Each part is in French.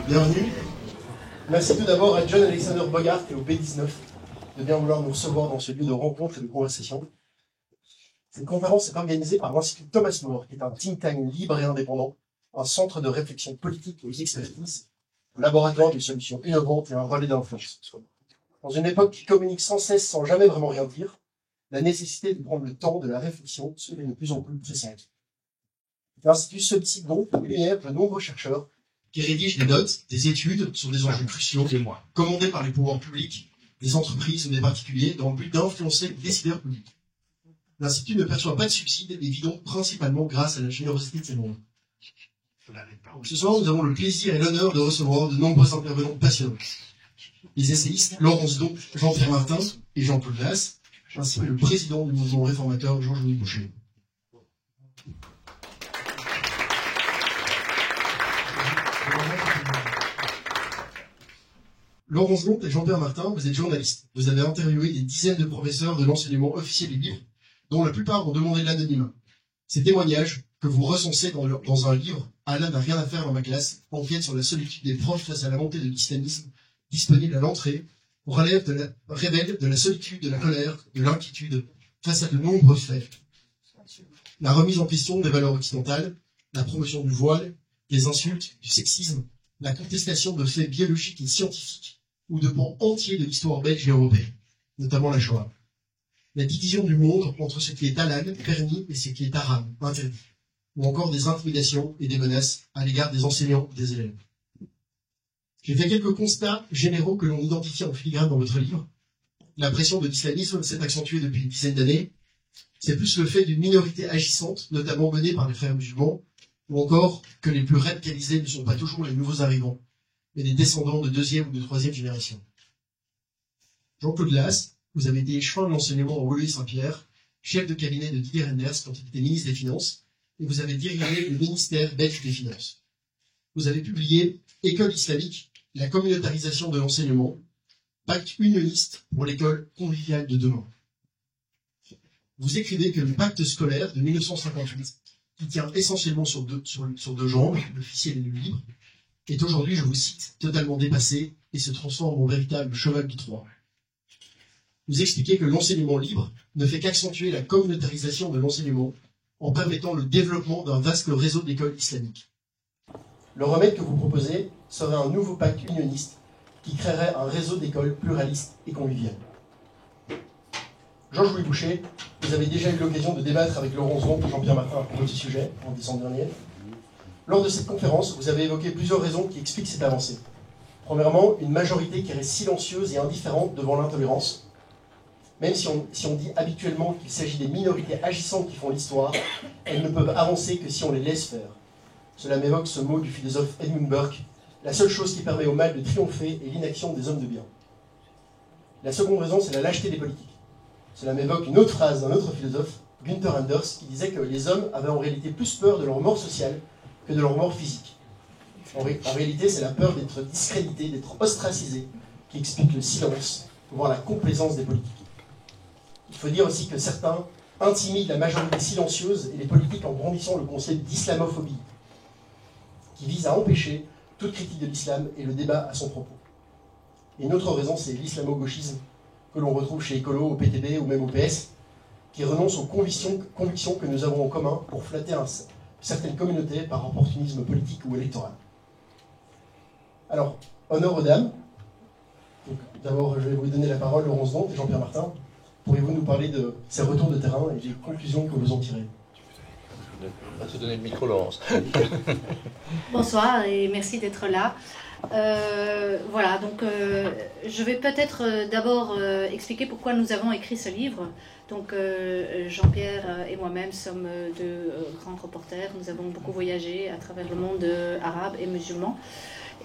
Bienvenue. Merci tout d'abord à John Alexander Bogart et au B19 de bien vouloir nous recevoir dans ce lieu de rencontre et de conversation. Cette conférence est organisée par l'Institut Thomas More, qui est un think tank libre et indépendant, un centre de réflexion politique et d'expertise, un laboratoire de solutions innovantes et un relais d'influence. Dans une époque qui communique sans cesse sans jamais vraiment rien dire, la nécessité de prendre le temps de la réflexion se fait de plus en plus pressante. L'Institut sollicite donc la lumière de nombreux chercheurs qui rédigent des notes, des études sur des enjeux cruciaux, commandés par les pouvoirs publics, des entreprises ou des particuliers, dans le but d'influencer les décideurs publics. L'Institut ne perçoit pas de subsides et vit donc principalement grâce à la générosité de ses membres. Ce soir, nous avons le plaisir et l'honneur de recevoir de nombreux intervenants passionnants. Les essayistes Laurence Dompe, Jean-Pierre Martin et Jean-Claude Glass, ainsi que le président du mouvement réformateur Georges-Louis Boucher. Laurence Dompe et Jean-Pierre Martin, vous êtes journalistes. Vous avez interviewé des dizaines de professeurs de l'enseignement officiel et libre, dont la plupart ont demandé l'anonymat. Ces témoignages, que vous recensez dans un livre « Alain n'a rien à faire dans ma classe », enquête sur la solitude des profs face à la montée de l'islamisme, disponible à l'entrée, révèle de la solitude, de la colère, de l'inquiétude face à de nombreux faits. La remise en question des valeurs occidentales, la promotion du voile, des insultes, du sexisme, la contestation de faits biologiques et scientifiques, ou de pans entiers de l'histoire belge et européenne, notamment la Shoah. La division du monde entre ce qui est halal, permis, et ce qui est haram, interdit, ou encore des intimidations et des menaces à l'égard des enseignants et des élèves. J'ai fait quelques constats généraux que l'on identifie en filigrane dans votre livre. La pression de l'islamisme s'est accentuée depuis une dizaine d'années. C'est plus le fait d'une minorité agissante, notamment menée par les frères musulmans, ou encore que les plus radicalisés ne sont pas toujours les nouveaux arrivants, mais des descendants de deuxième ou de troisième génération. Jean-Claude Glass, vous avez été échevin de l'enseignement en Woluwe-Saint-Pierre, chef de cabinet de Didier Reynders quand il était ministre des Finances, et vous avez dirigé le ministère belge des Finances. Vous avez publié École islamique, la communautarisation de l'enseignement, pacte unioniste pour l'école conviviale de demain. Vous écrivez que le pacte scolaire de 1958, qui tient essentiellement sur deux jambes, l'officiel et le libre, est aujourd'hui, je vous cite, totalement dépassé et se transforme en véritable cheval de Troie. Vous expliquez que l'enseignement libre ne fait qu'accentuer la communautarisation de l'enseignement en permettant le développement d'un vaste réseau d'écoles islamiques. Le remède que vous proposez serait un nouveau pacte unioniste qui créerait un réseau d'écoles pluralistes et conviviales. Georges-Louis Boucher, vous avez déjà eu l'occasion de débattre avec Laurence Dompe et Jean-Pierre Martin à propos de ce sujet en décembre dernier. Lors de cette conférence, vous avez évoqué plusieurs raisons qui expliquent cette avancée. Premièrement, une majorité qui reste silencieuse et indifférente devant l'intolérance. Même si on dit habituellement qu'il s'agit des minorités agissantes qui font l'histoire, elles ne peuvent avancer que si on les laisse faire. Cela m'évoque ce mot du philosophe Edmund Burke: la seule chose qui permet au mal de triompher est l'inaction des hommes de bien. La seconde raison, c'est la lâcheté des politiques. Cela m'évoque une autre phrase d'un autre philosophe, Günther Anders, qui disait que les hommes avaient en réalité plus peur de leur mort sociale que de leur mort physique. En réalité, c'est la peur d'être discrédité, d'être ostracisé, qui explique le silence, voire la complaisance des politiques. Il faut dire aussi que certains intimident la majorité silencieuse et les politiques en brandissant le concept d'islamophobie, qui vise à empêcher toute critique de l'islam et le débat à son propos. Et une autre raison, c'est l'islamo-gauchisme, que l'on retrouve chez Écolo, au PTB ou même au PS, qui renonce aux convictions que nous avons en commun pour flatter certaines communautés par opportunisme politique ou électoral. Alors, honneur aux dames. D'abord, je vais vous donner la parole, Laurence Dompe et Jean-Pierre Martin. Pourriez-vous nous parler de ces retours de terrain et des conclusions que vous en tirez? On va te donner le micro, Laurence. Bonsoir et merci d'être là. Voilà, donc je vais peut-être d'abord expliquer pourquoi nous avons écrit ce livre. Donc Jean-Pierre et moi-même sommes deux grands reporters. Nous avons beaucoup voyagé à travers le monde arabe et musulman.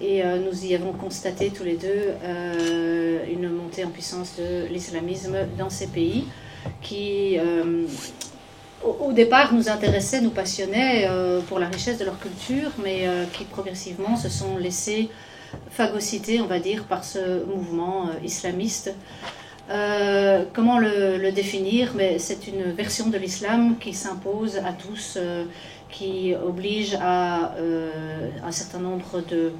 Et nous y avons constaté tous les deux une montée en puissance de l'islamisme dans ces pays qui, au départ, nous intéressaient, nous passionnaient pour la richesse de leur culture, mais qui progressivement se sont laissés phagocyter, on va dire, par ce mouvement islamiste Comment le définir? Mais c'est une version de l'islam qui s'impose à tous, qui oblige à un certain nombre de,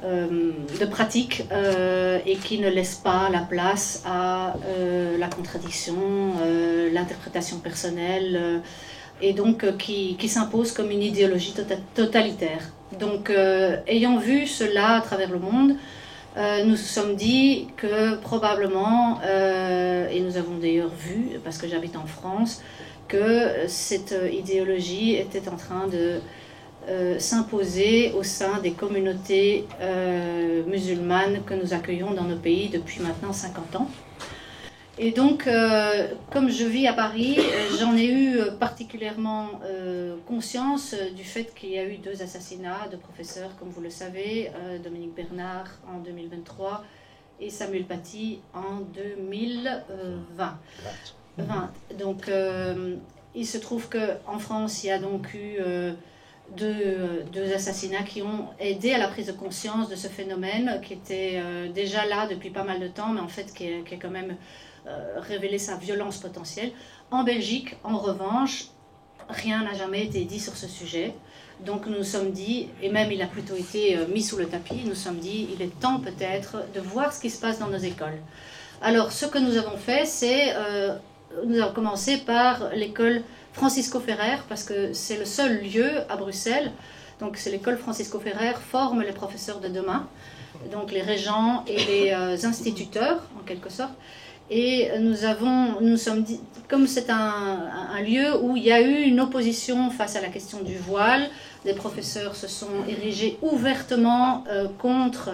de pratiques et qui ne laisse pas la place à la contradiction, l'interprétation personnelle, et donc qui s'impose comme une idéologie totalitaire. Donc, ayant vu cela à travers le monde, nous nous sommes dit que probablement, et nous avons d'ailleurs vu, parce que j'habite en France, que cette idéologie était en train de s'imposer au sein des communautés musulmanes que nous accueillons dans nos pays depuis maintenant 50 ans. Et donc, comme je vis à Paris, j'en ai eu particulièrement conscience du fait qu'il y a eu 2 assassinats de professeurs, comme vous le savez, Dominique Bernard en 2023 et Samuel Paty en 2020. Donc, il se trouve qu'en France, il y a donc eu deux assassinats qui ont aidé à la prise de conscience de ce phénomène qui était déjà là depuis pas mal de temps, mais en fait qui a quand même révélé sa violence potentielle. En Belgique, en revanche, rien n'a jamais été dit sur ce sujet. Donc nous nous sommes dit, et même il a plutôt été mis sous le tapis, nous nous sommes dit, il est temps peut-être de voir ce qui se passe dans nos écoles. Alors ce que nous avons fait, c'est, nous avons commencé par l'école Francisco Ferrer, parce que c'est le seul lieu à Bruxelles, donc c'est l'école Francisco Ferrer, forme les professeurs de demain, donc les régents et les instituteurs en quelque sorte. Et nous sommes dit, comme c'est un lieu où il y a eu une opposition face à la question du voile, les professeurs se sont érigés ouvertement contre.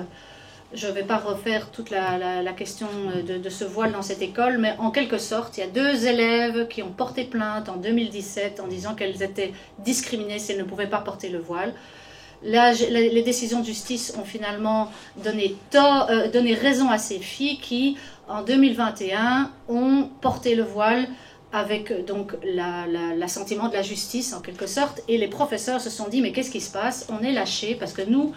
Je ne vais pas refaire toute la question de ce voile dans cette école, mais en quelque sorte, il y a 2 élèves qui ont porté plainte en 2017 en disant qu'elles étaient discriminées si elles ne pouvaient pas porter le voile. Les décisions de justice ont finalement donné raison à ces filles qui, en 2021, ont porté le voile avec donc l'assentiment de la justice en quelque sorte, et les professeurs se sont dit mais qu'est-ce qui se passe? On est lâchés parce que nous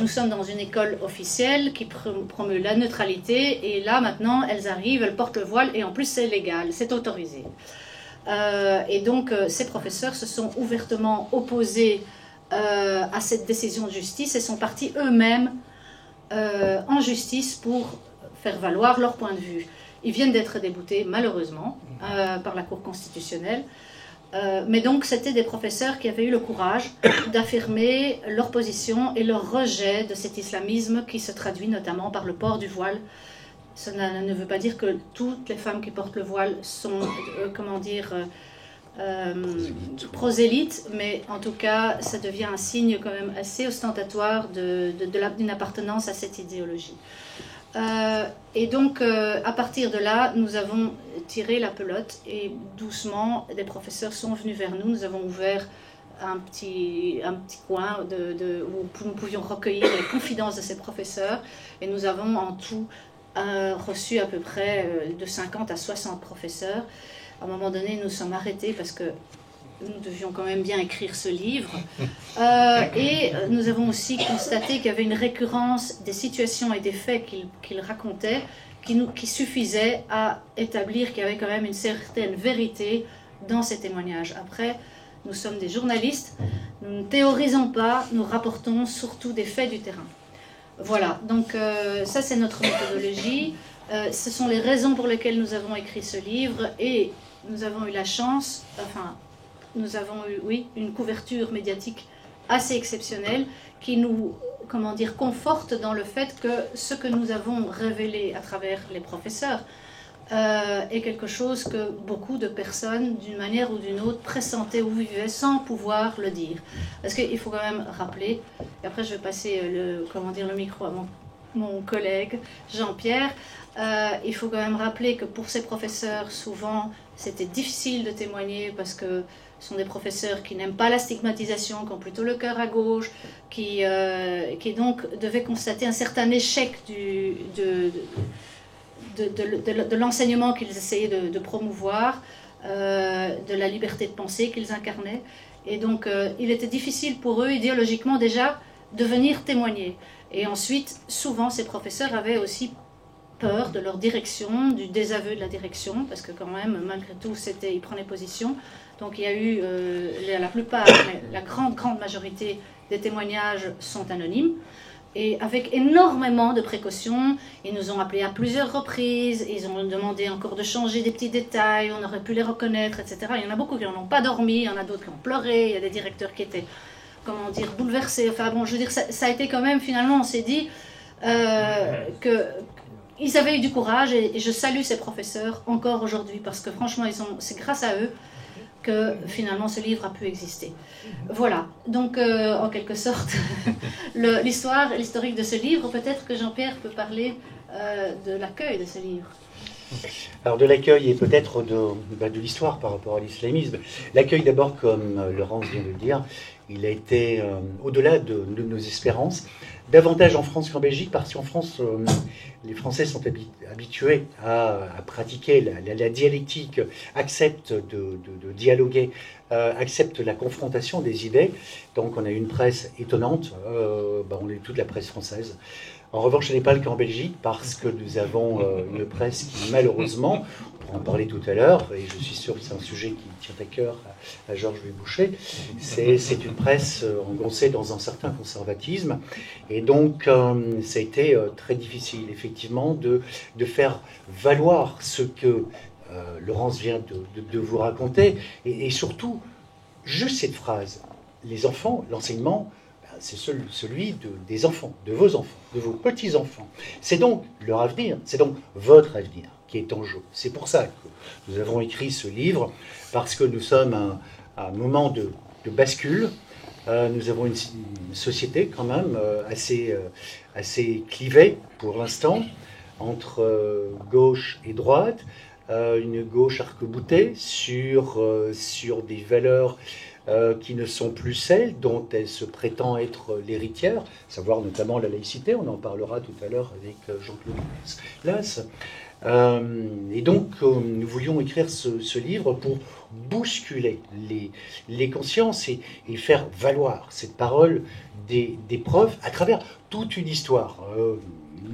sommes dans une école officielle qui promeut la neutralité, et là maintenant elles arrivent, elles portent le voile et en plus c'est légal, c'est autorisé. Et donc ces professeurs se sont ouvertement opposés à cette décision de justice et sont partis eux-mêmes en justice pour faire valoir leur point de vue. Ils viennent d'être déboutés malheureusement par la Cour constitutionnelle. Mais donc c'était des professeurs qui avaient eu le courage d'affirmer leur position et leur rejet de cet islamisme qui se traduit notamment par le port du voile. Cela ne veut pas dire que toutes les femmes qui portent le voile sont, prosélytes, mais en tout cas ça devient un signe quand même assez ostentatoire d'une appartenance à cette idéologie. Et donc, à partir de là, nous avons tiré la pelote et doucement, des professeurs sont venus vers nous. Nous avons ouvert un petit coin où nous pouvions recueillir les confidences de ces professeurs. Et nous avons en tout reçu à peu près de 50 à 60 professeurs. À un moment donné, nous sommes arrêtés parce que nous devions quand même bien écrire ce livre. Et nous avons aussi constaté qu'il y avait une récurrence des situations et des faits qu'il racontait qui suffisait à établir qu'il y avait quand même une certaine vérité dans ces témoignages. Après, nous sommes des journalistes, nous ne théorisons pas, nous rapportons surtout des faits du terrain. Voilà, donc ça c'est notre méthodologie. Ce sont les raisons pour lesquelles nous avons écrit ce livre, et nous avons eu la chance, nous avons eu, oui, une couverture médiatique assez exceptionnelle qui nous, conforte dans le fait que ce que nous avons révélé à travers les professeurs est quelque chose que beaucoup de personnes, d'une manière ou d'une autre, pressentaient ou vivaient sans pouvoir le dire. Parce qu'il faut quand même rappeler, et après je vais passer le micro à mon collègue Jean-Pierre, il faut quand même rappeler que pour ces professeurs, souvent, c'était difficile de témoigner parce que ce sont des professeurs qui n'aiment pas la stigmatisation, qui ont plutôt le cœur à gauche, qui donc devaient constater un certain échec de l'enseignement qu'ils essayaient de promouvoir, de la liberté de penser qu'ils incarnaient. Et donc, il était difficile pour eux, idéologiquement déjà, de venir témoigner. Et ensuite, souvent, ces professeurs avaient aussi peur de leur direction, du désaveu de la direction, parce que quand même, malgré tout, ils prenaient position. Donc il y a eu, la plupart, mais la grande majorité des témoignages sont anonymes. Et avec énormément de précautions, ils nous ont appelés à plusieurs reprises, ils ont demandé encore de changer des petits détails, on aurait pu les reconnaître, etc. Il y en a beaucoup qui n'en ont pas dormi, il y en a d'autres qui ont pleuré, il y a des directeurs qui étaient, comment dire, bouleversés. Enfin bon, je veux dire, ça a été quand même, finalement, on s'est dit qu'ils avaient eu du courage, et je salue ces professeurs encore aujourd'hui, parce que franchement, c'est grâce à eux que finalement ce livre a pu exister. Voilà, donc en quelque sorte, l'historique de ce livre, peut-être que Jean-Pierre peut parler de l'accueil de ce livre. Alors de l'accueil et peut-être de l'histoire par rapport à l'islamisme. L'accueil d'abord, comme Laurence vient de le dire, il a été au-delà de nos espérances, davantage en France qu'en Belgique, parce qu'en France, les Français sont habitués à pratiquer la dialectique, acceptent de dialoguer, acceptent la confrontation des idées. Donc on a une presse étonnante, on est toute la presse française. En revanche, ce n'est pas le cas en Belgique, parce que nous avons une presse qui, malheureusement, on pourra en parler tout à l'heure, et je suis sûr que c'est un sujet qui tient à cœur à Georges Louis-Boucher, c'est une presse engoncée dans un certain conservatisme, et donc ça a été très difficile, effectivement, de faire valoir ce que Laurence vient de vous raconter, et surtout, juste cette phrase, les enfants, l'enseignement, c'est celui des enfants, de vos enfants, de vos petits-enfants. C'est donc leur avenir, c'est donc votre avenir qui est en jeu. C'est pour ça que nous avons écrit ce livre, parce que nous sommes à un moment de bascule. Nous avons une société quand même assez clivée pour l'instant, entre gauche et droite, une gauche arc-boutée sur des valeurs qui ne sont plus celles dont elle se prétend être l'héritière, savoir notamment la laïcité, on en parlera tout à l'heure avec Jean-Claude Las. Et donc, nous voulions écrire ce livre pour bousculer les consciences et faire valoir cette parole des profs à travers toute une histoire.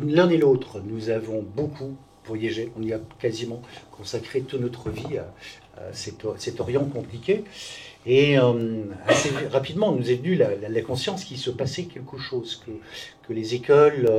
L'un et l'autre, nous avons beaucoup voyagé, on y a quasiment consacré toute notre vie à cet Orient compliqué. Et assez rapidement, nous est venue la conscience qu'il se passait quelque chose, que les écoles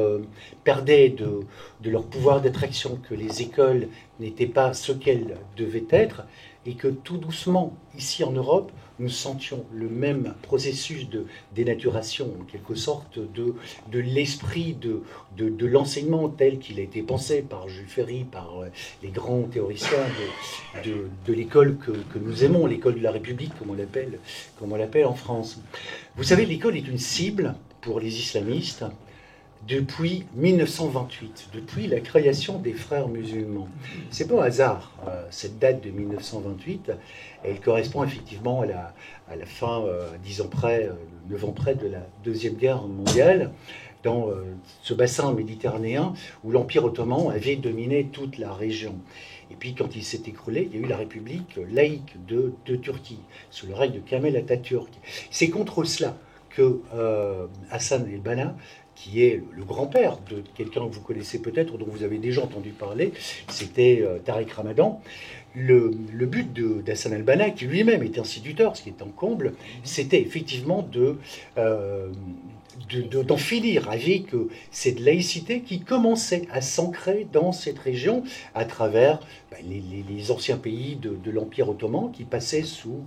perdaient de leur pouvoir d'attraction, que les écoles n'étaient pas ce qu'elles devaient être, et que tout doucement, ici en Europe, nous sentions le même processus de dénaturation, en quelque sorte, de l'esprit de l'enseignement tel qu'il a été pensé par Jules Ferry, par les grands théoriciens de l'école que nous aimons, l'école de la République, comme on l'appelle en France. Vous savez, l'école est une cible pour les islamistes depuis 1928, depuis la création des frères musulmans. C'est pas au hasard, cette date de 1928, elle correspond effectivement à la fin, 10 ans près, 9 ans près de la Deuxième Guerre mondiale, dans ce bassin méditerranéen où l'Empire ottoman avait dominé toute la région. Et puis quand il s'est écroulé, il y a eu la République laïque de Turquie, sous le règne de Kemal Atatürk. C'est contre cela que Hassan el-Banna, qui est le grand-père de quelqu'un que vous connaissez peut-être, dont vous avez déjà entendu parler, c'était Tariq Ramadan. Le but d'Hassan el-Banna, qui lui-même était instituteur, ce qui est un comble, c'était effectivement d'en finir avec cette laïcité qui commençait à s'ancrer dans cette région à travers les anciens pays de l'Empire ottoman qui passaient sous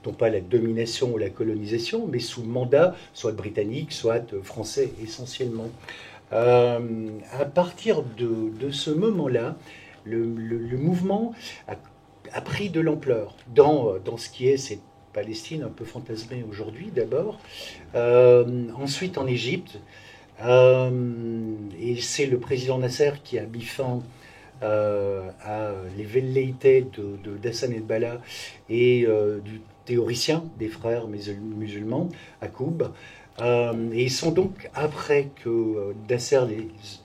non pas la domination ou la colonisation, mais sous mandat soit britannique, soit français essentiellement. À partir de ce moment-là, le mouvement a pris de l'ampleur dans ce qui est cette Palestine un peu fantasmée aujourd'hui d'abord, ensuite en Égypte, et c'est le président Nasser qui a mis fin à les velléités d'Hassan el-Banna et du théoricien des frères musulmans, Akoub. Et ils sont donc, après que Nasser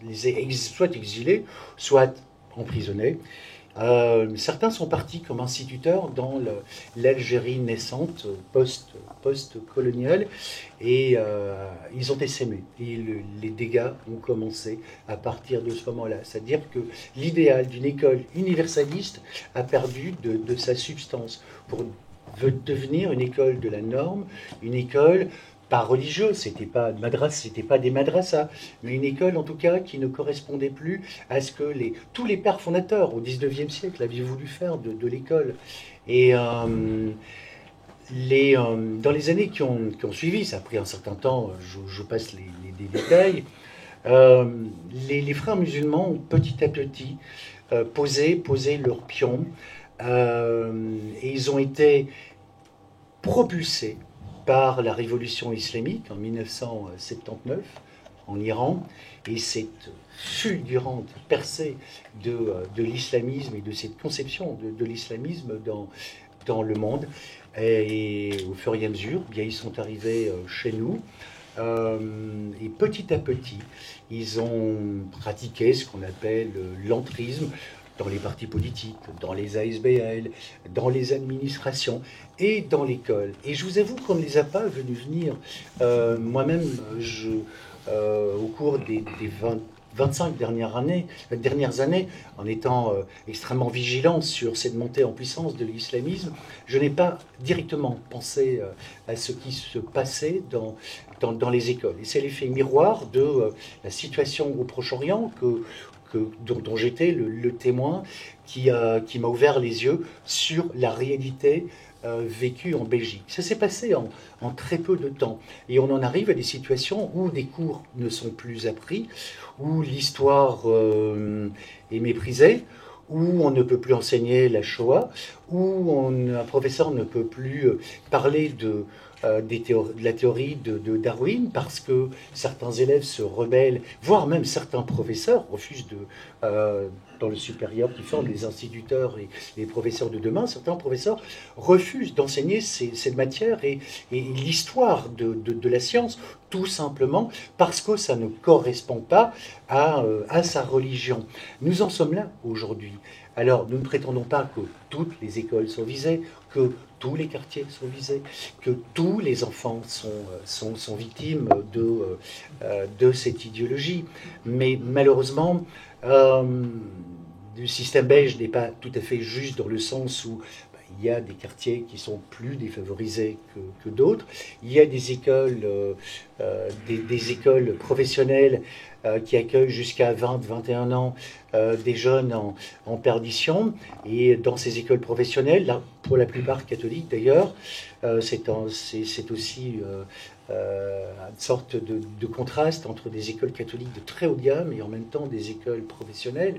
les ait soit exilés, soit emprisonnés, Certains sont partis comme instituteurs dans l'Algérie naissante, post-coloniale, et ils ont essaimé. Et les dégâts ont commencé à partir de ce moment-là. C'est-à-dire que l'idéal d'une école universaliste a perdu de sa substance pour devenir une école de la norme, une école pas religieuse, c'était pas des madrasas, mais une école en tout cas qui ne correspondait plus à ce que tous les pères fondateurs au XIXe siècle avaient voulu faire de l'école. Et dans les années qui ont suivi, ça a pris un certain temps, je passe les détails, les frères musulmans ont petit à petit posé leurs pions, et ils ont été propulsés par la révolution islamique en 1979 en Iran, et cette fulgurante percée de l'islamisme et de cette conception de l'islamisme dans le monde. Et au fur et à mesure, bien, ils sont arrivés chez nous, et petit à petit, ils ont pratiqué ce qu'on appelle l'entrisme dans les partis politiques, dans les ASBL, dans les administrations et dans l'école. Et je vous avoue qu'on ne les a pas venir. Moi-même, au cours des 25 dernières années, en étant extrêmement vigilant sur cette montée en puissance de l'islamisme, je n'ai pas directement pensé à ce qui se passait dans les écoles. Et c'est l'effet miroir de la situation au Proche-Orient dont j'étais le témoin, qui m'a ouvert les yeux sur la réalité vécue en Belgique. Ça s'est passé en très peu de temps. Et on en arrive à des situations où des cours ne sont plus appris, où l'histoire est méprisée, où on ne peut plus enseigner la Shoah, où un professeur ne peut plus parler de la théorie de Darwin, parce que certains élèves se rebellent, voire même certains professeurs refusent dans le supérieur qui forme les instituteurs et les professeurs de demain, certains professeurs refusent d'enseigner cette matière et l'histoire de la science, tout simplement parce que ça ne correspond pas à sa religion. Nous en sommes là aujourd'hui. Alors, nous ne prétendons pas que toutes les écoles sont visées, que tous les quartiers sont visés, que tous les enfants sont victimes de cette idéologie. Mais malheureusement, le système belge n'est pas tout à fait juste dans le sens où il y a des quartiers qui sont plus défavorisés que d'autres. Il y a des écoles, des écoles professionnelles qui accueillent jusqu'à 20-21 ans des jeunes en perdition. Et dans ces écoles professionnelles, là, pour la plupart catholiques d'ailleurs, c'est aussi une sorte de contraste entre des écoles catholiques de très haut de gamme et en même temps des écoles professionnelles.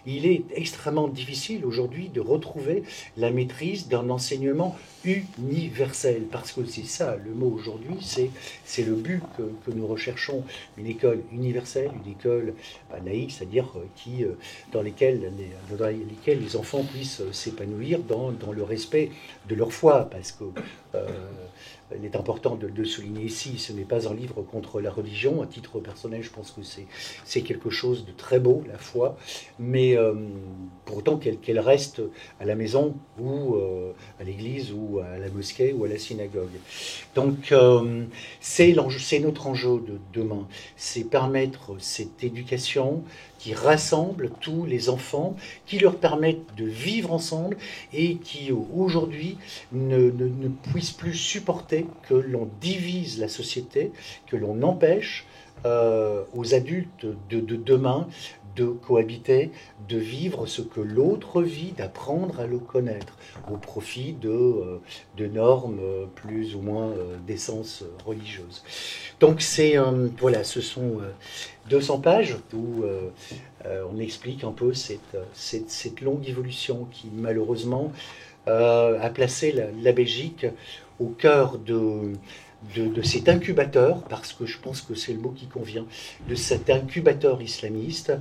Il est extrêmement difficile aujourd'hui de retrouver la maîtrise d'un enseignement universel, parce que c'est ça le mot aujourd'hui, c'est le but que nous recherchons, une école universelle, une école laïque, c'est-à-dire dans lesquelles les enfants puissent s'épanouir dans le respect de leur foi, parce que il est important de souligner ici, ce n'est pas un livre contre la religion. À titre personnel, je pense que c'est quelque chose de très beau, la foi, mais pour autant qu'elle reste à la maison ou à l'église ou à la mosquée ou à la synagogue. Donc c'est notre enjeu de demain, c'est permettre cette éducation qui rassemble tous les enfants, qui leur permettent de vivre ensemble et qui aujourd'hui ne puissent plus supporter que l'on divise la société, que l'on empêche aux adultes de demain de cohabiter, de vivre ce que l'autre vit, d'apprendre à le connaître, au profit de normes plus ou moins d'essence religieuse. Donc voilà, ce sont 200 pages où on explique un peu cette longue évolution qui malheureusement a placé la Belgique au cœur de cet incubateur, parce que je pense que c'est le mot qui convient, de cet incubateur islamiste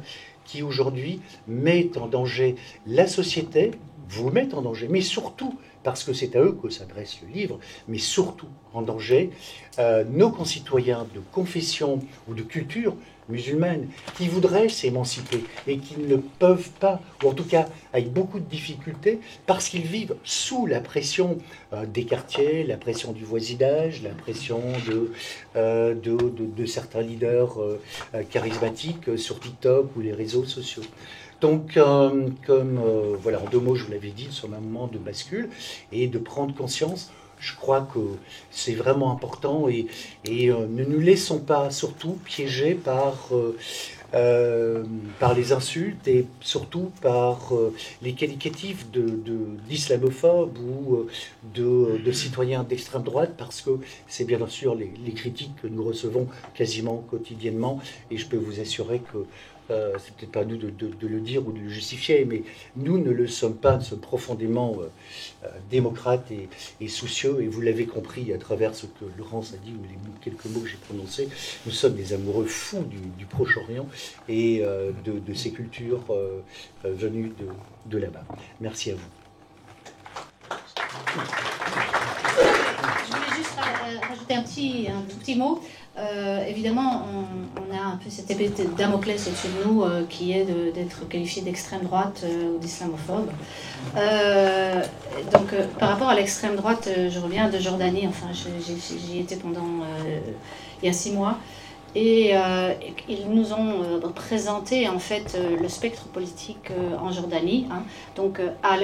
qui aujourd'hui met en danger la société, vous mettent en danger, mais surtout, parce que c'est à eux que s'adresse le livre, mais surtout en danger, nos concitoyens de confession ou de culture musulmane qui voudraient s'émanciper et qui ne peuvent pas, ou en tout cas avec beaucoup de difficultés, parce qu'ils vivent sous la pression des quartiers, la pression du voisinage, la pression de certains leaders charismatiques sur TikTok ou les réseaux sociaux. Donc, voilà, en 2 mots, je vous l'avais dit, nous sommes à un moment de bascule et de prendre conscience. Je crois que c'est vraiment important et ne nous laissons pas surtout piéger par les insultes et surtout par les qualificatifs d'islamophobes ou de citoyens d'extrême droite, parce que c'est bien sûr les critiques que nous recevons quasiment quotidiennement, et je peux vous assurer que c'est peut-être pas à nous de le dire ou de le justifier, mais nous ne le sommes pas, nous sommes profondément démocrates et soucieux, et vous l'avez compris à travers ce que Laurence a dit, ou les quelques mots que j'ai prononcés, nous sommes des amoureux fous du Proche-Orient et de ces cultures venues de là-bas. Merci à vous. Je voulais juste rajouter un tout petit mot. Évidemment, on a un peu cette épée de Damoclès au-dessus de nous qui est d'être qualifié d'extrême droite ou d'islamophobe. Donc, par rapport à l'extrême droite, je reviens de Jordanie, enfin, j'y étais pendant il y a 6 mois. Et ils nous ont présenté en fait le spectre politique en Jordanie. Hein. Donc à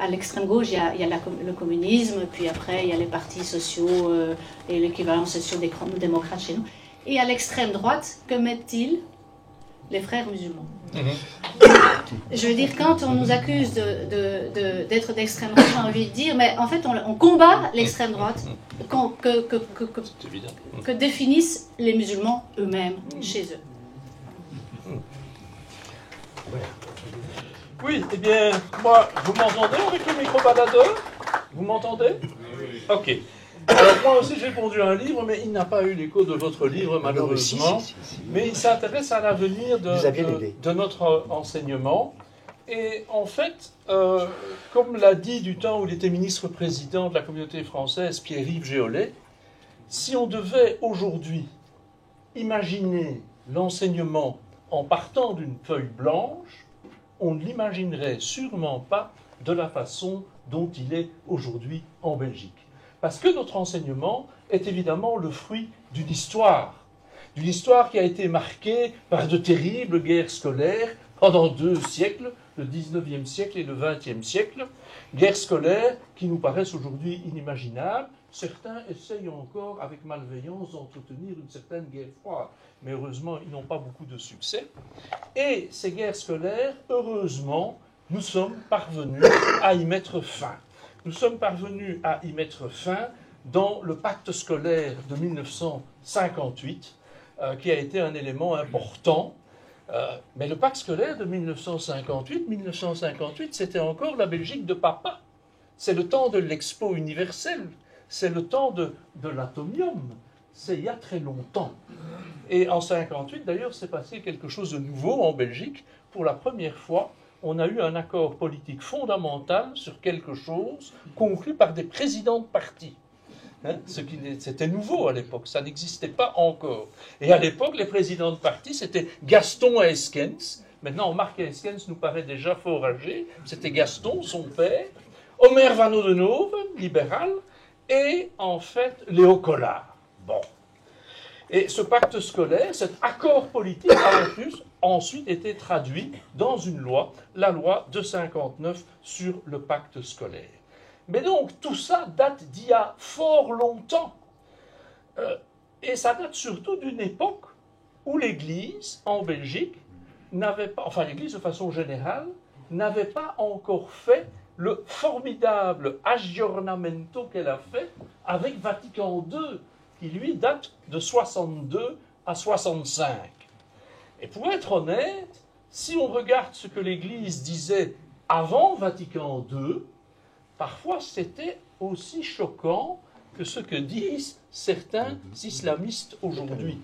l'extrême gauche, il y a le communisme, puis après il y a les partis sociaux et l'équivalent socio-démocrate chez nous. Et à l'extrême droite, que mettent-ils? Les frères musulmans. Je veux dire, quand on nous accuse d'être d'extrême droite, j'ai envie de dire, mais en fait on combat l'extrême droite que définissent les musulmans eux-mêmes, chez eux. Oui, eh bien, moi, vous m'entendez avec le micro-baladeur? Vous m'entendez? Ok. Alors, moi aussi, j'ai pondu un livre, mais il n'a pas eu l'écho de votre livre, malheureusement. Si. Mais il s'intéresse à l'avenir de notre enseignement. Et en fait, comme l'a dit du temps où il était ministre-président de la communauté française, Pierre-Yves Géolet, si on devait aujourd'hui imaginer l'enseignement en partant d'une feuille blanche, on ne l'imaginerait sûrement pas de la façon dont il est aujourd'hui en Belgique. Parce que notre enseignement est évidemment le fruit d'une histoire qui a été marquée par de terribles guerres scolaires pendant 2 siècles, le 19e siècle et le 20e siècle, guerres scolaires qui nous paraissent aujourd'hui inimaginables. Certains essayent encore, avec malveillance, d'entretenir une certaine guerre froide, mais heureusement, ils n'ont pas beaucoup de succès. Et ces guerres scolaires, heureusement, nous sommes parvenus à y mettre fin. Nous sommes parvenus à y mettre fin dans le pacte scolaire de 1958, qui a été un élément important. Mais le pacte scolaire de 1958, c'était encore la Belgique de papa. C'est le temps de l'Expo universelle, c'est le temps de l'atomium, c'est il y a très longtemps. Et en 1958, d'ailleurs, s'est passé quelque chose de nouveau en Belgique. Pour la première fois, on a eu un accord politique fondamental sur quelque chose conclu par des présidents de partis. Hein, c'était nouveau à l'époque, ça n'existait pas encore. Et à l'époque, les présidents de partis, c'était Gaston Eyskens. Maintenant, Marc Eyskens nous paraît déjà fort âgé. C'était Gaston, son père. Omer Van Oudenhoven, libéral. Et en fait, Léo Collard. Bon. Et ce pacte scolaire, cet accord politique a en plus ensuite été traduit dans une loi, la loi de 59 sur le pacte scolaire. Mais donc, tout ça date d'il y a fort longtemps. Et ça date surtout d'une époque où l'Église, en Belgique, n'avait pas, enfin l'Église de façon générale, n'avait pas encore fait le formidable aggiornamento qu'elle a fait avec Vatican II, qui lui date de 62 à 65. Et pour être honnête, si on regarde ce que l'Église disait avant Vatican II, parfois c'était aussi choquant que ce que disent certains islamistes aujourd'hui.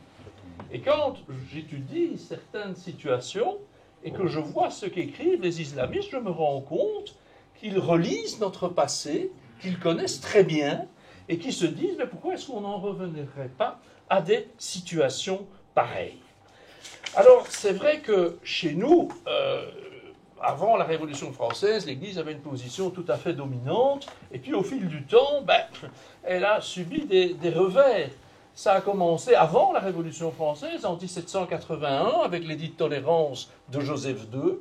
Et quand j'étudie certaines situations et que je vois ce qu'écrivent les islamistes, je me rends compte qu'ils relisent notre passé, qu'ils connaissent très bien, et qui se disent, mais pourquoi est-ce qu'on n'en reviendrait pas à des situations pareilles? Alors, c'est vrai que chez nous, avant la Révolution française, l'Église avait une position tout à fait dominante, et puis au fil du temps, elle a subi des revers. Ça a commencé avant la Révolution française, en 1781, avec l'édit de tolérance de Joseph II,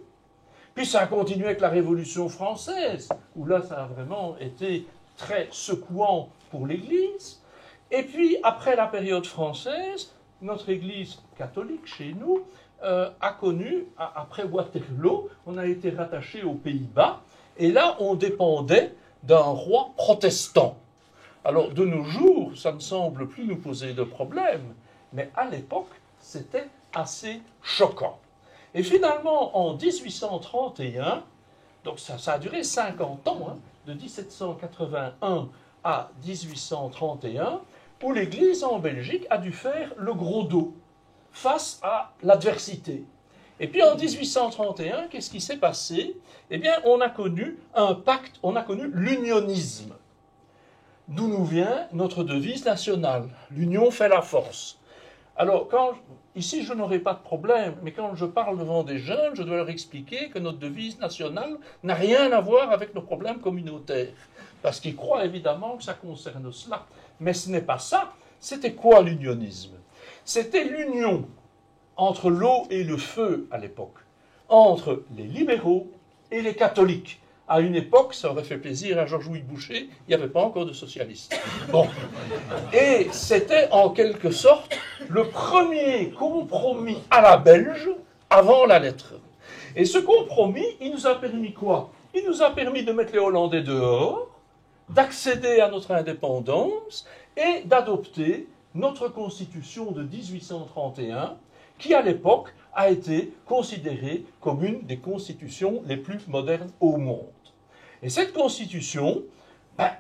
puis ça a continué avec la Révolution française, où là, ça a vraiment été très secouant pour l'Église. Et puis, après la période française, notre Église catholique, chez nous, a connu, après Waterloo, on a été rattaché aux Pays-Bas, et là, on dépendait d'un roi protestant. Alors, de nos jours, ça ne semble plus nous poser de problème, mais à l'époque, c'était assez choquant. Et finalement, en 1831, donc ça a duré 50 ans, hein, de 1781 à 1831, où l'Église en Belgique a dû faire le gros dos face à l'adversité. Et puis en 1831, qu'est-ce qui s'est passé? Eh bien, on a connu un pacte, on a connu l'unionisme. D'où nous vient notre devise nationale. L'union fait la force. Alors, ici, je n'aurai pas de problème, mais quand je parle devant des jeunes, je dois leur expliquer que notre devise nationale n'a rien à voir avec nos problèmes communautaires. Parce qu'ils croient évidemment que ça concerne cela. Mais ce n'est pas ça. C'était quoi l'unionisme? C'était l'union entre l'eau et le feu à l'époque, entre les libéraux et les catholiques. À une époque, ça aurait fait plaisir à Georges-Louis Boucher, il n'y avait pas encore de socialistes. Bon. Et c'était en quelque sorte le premier compromis à la belge avant la lettre. Et ce compromis, il nous a permis quoi? Il nous a permis de mettre les Hollandais dehors, d'accéder à notre indépendance et d'adopter notre constitution de 1831, qui à l'époque a été considérée comme une des constitutions les plus modernes au monde. Et cette constitution,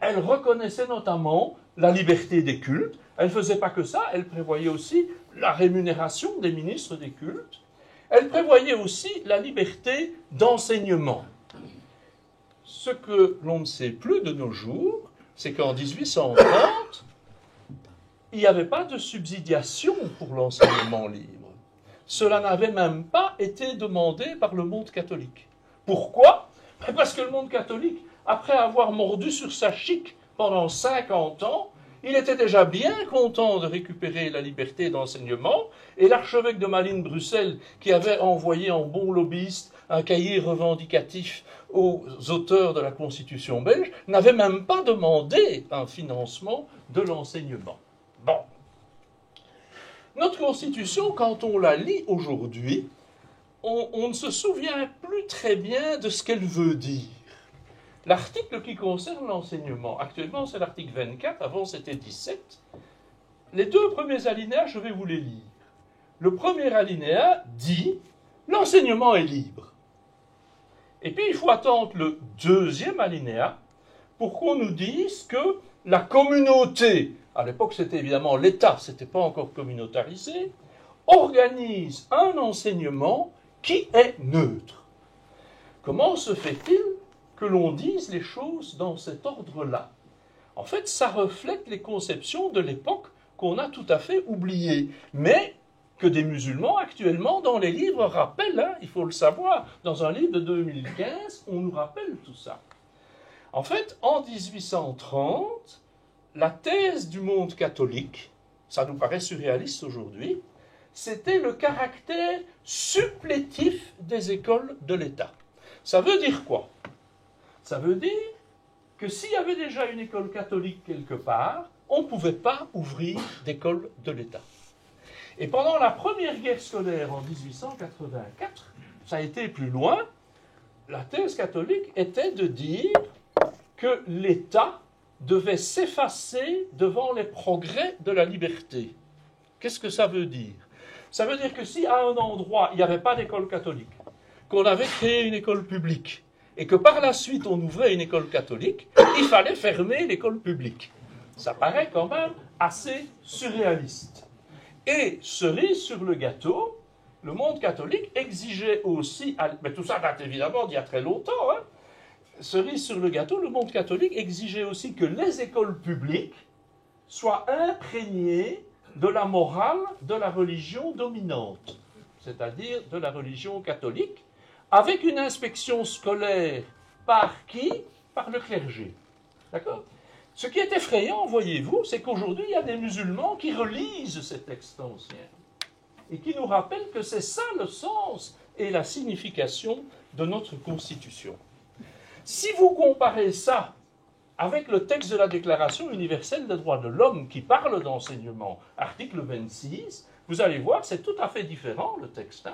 elle reconnaissait notamment la liberté des cultes. Elle ne faisait pas que ça, elle prévoyait aussi la rémunération des ministres des cultes. Elle prévoyait aussi la liberté d'enseignement. Ce que l'on ne sait plus de nos jours, c'est qu'en 1830, il n'y avait pas de subsidiation pour l'enseignement libre. Cela n'avait même pas été demandé par le monde catholique. Pourquoi? Parce que le monde catholique, après avoir mordu sur sa chique pendant 50 ans, il était déjà bien content de récupérer la liberté d'enseignement, et l'archevêque de Malines-Bruxelles, qui avait envoyé en bon lobbyiste un cahier revendicatif aux auteurs de la Constitution belge, n'avait même pas demandé un financement de l'enseignement. Bon. Notre Constitution, quand on la lit aujourd'hui, on ne se souvient plus très bien de ce qu'elle veut dire. L'article qui concerne l'enseignement, actuellement c'est l'article 24, avant c'était 17. Les deux premiers alinéas, je vais vous les lire. Le premier alinéa dit « L'enseignement est libre ». Et puis il faut attendre le deuxième alinéa pour qu'on nous dise que la communauté, à l'époque c'était évidemment l'État, ce n'était pas encore communautarisé, organise un enseignement qui est neutre. Comment se fait-il que l'on dise les choses dans cet ordre-là? En fait, ça reflète les conceptions de l'époque qu'on a tout à fait oubliées, mais que des musulmans actuellement dans les livres rappellent, hein, il faut le savoir, dans un livre de 2015, on nous rappelle tout ça. En fait, en 1830, la thèse du monde catholique, ça nous paraît surréaliste aujourd'hui, c'était le caractère supplétif des écoles de l'État. Ça veut dire quoi? Ça veut dire que s'il y avait déjà une école catholique quelque part, on ne pouvait pas ouvrir d'école de l'État. Et pendant la première guerre scolaire en 1884, ça a été plus loin, la thèse catholique était de dire que l'État devait s'effacer devant les progrès de la liberté. Qu'est-ce que ça veut dire? Ça veut dire que si à un endroit, il n'y avait pas d'école catholique, qu'on avait créé une école publique, et que par la suite on ouvrait une école catholique, il fallait fermer l'école publique. Ça paraît quand même assez surréaliste. Et cerise sur le gâteau, le monde catholique exigeait aussi, mais tout ça date évidemment d'il y a très longtemps, hein, cerise sur le gâteau, le monde catholique exigeait aussi que les écoles publiques soient imprégnées de la morale de la religion dominante, c'est-à-dire de la religion catholique, avec une inspection scolaire par qui? Par le clergé. D'accord? Ce qui est effrayant, voyez-vous, c'est qu'aujourd'hui, il y a des musulmans qui relisent ces textes anciens et qui nous rappellent que c'est ça le sens et la signification de notre Constitution. Si vous comparez ça avec le texte de la Déclaration universelle des droits de l'homme qui parle d'enseignement, article 26, vous allez voir, c'est tout à fait différent le texte.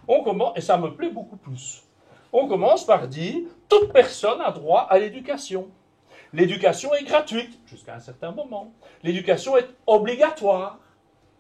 On commence, et ça me plaît beaucoup plus. On commence par dire « toute personne a droit à l'éducation ». L'éducation est gratuite, jusqu'à un certain moment. L'éducation est obligatoire.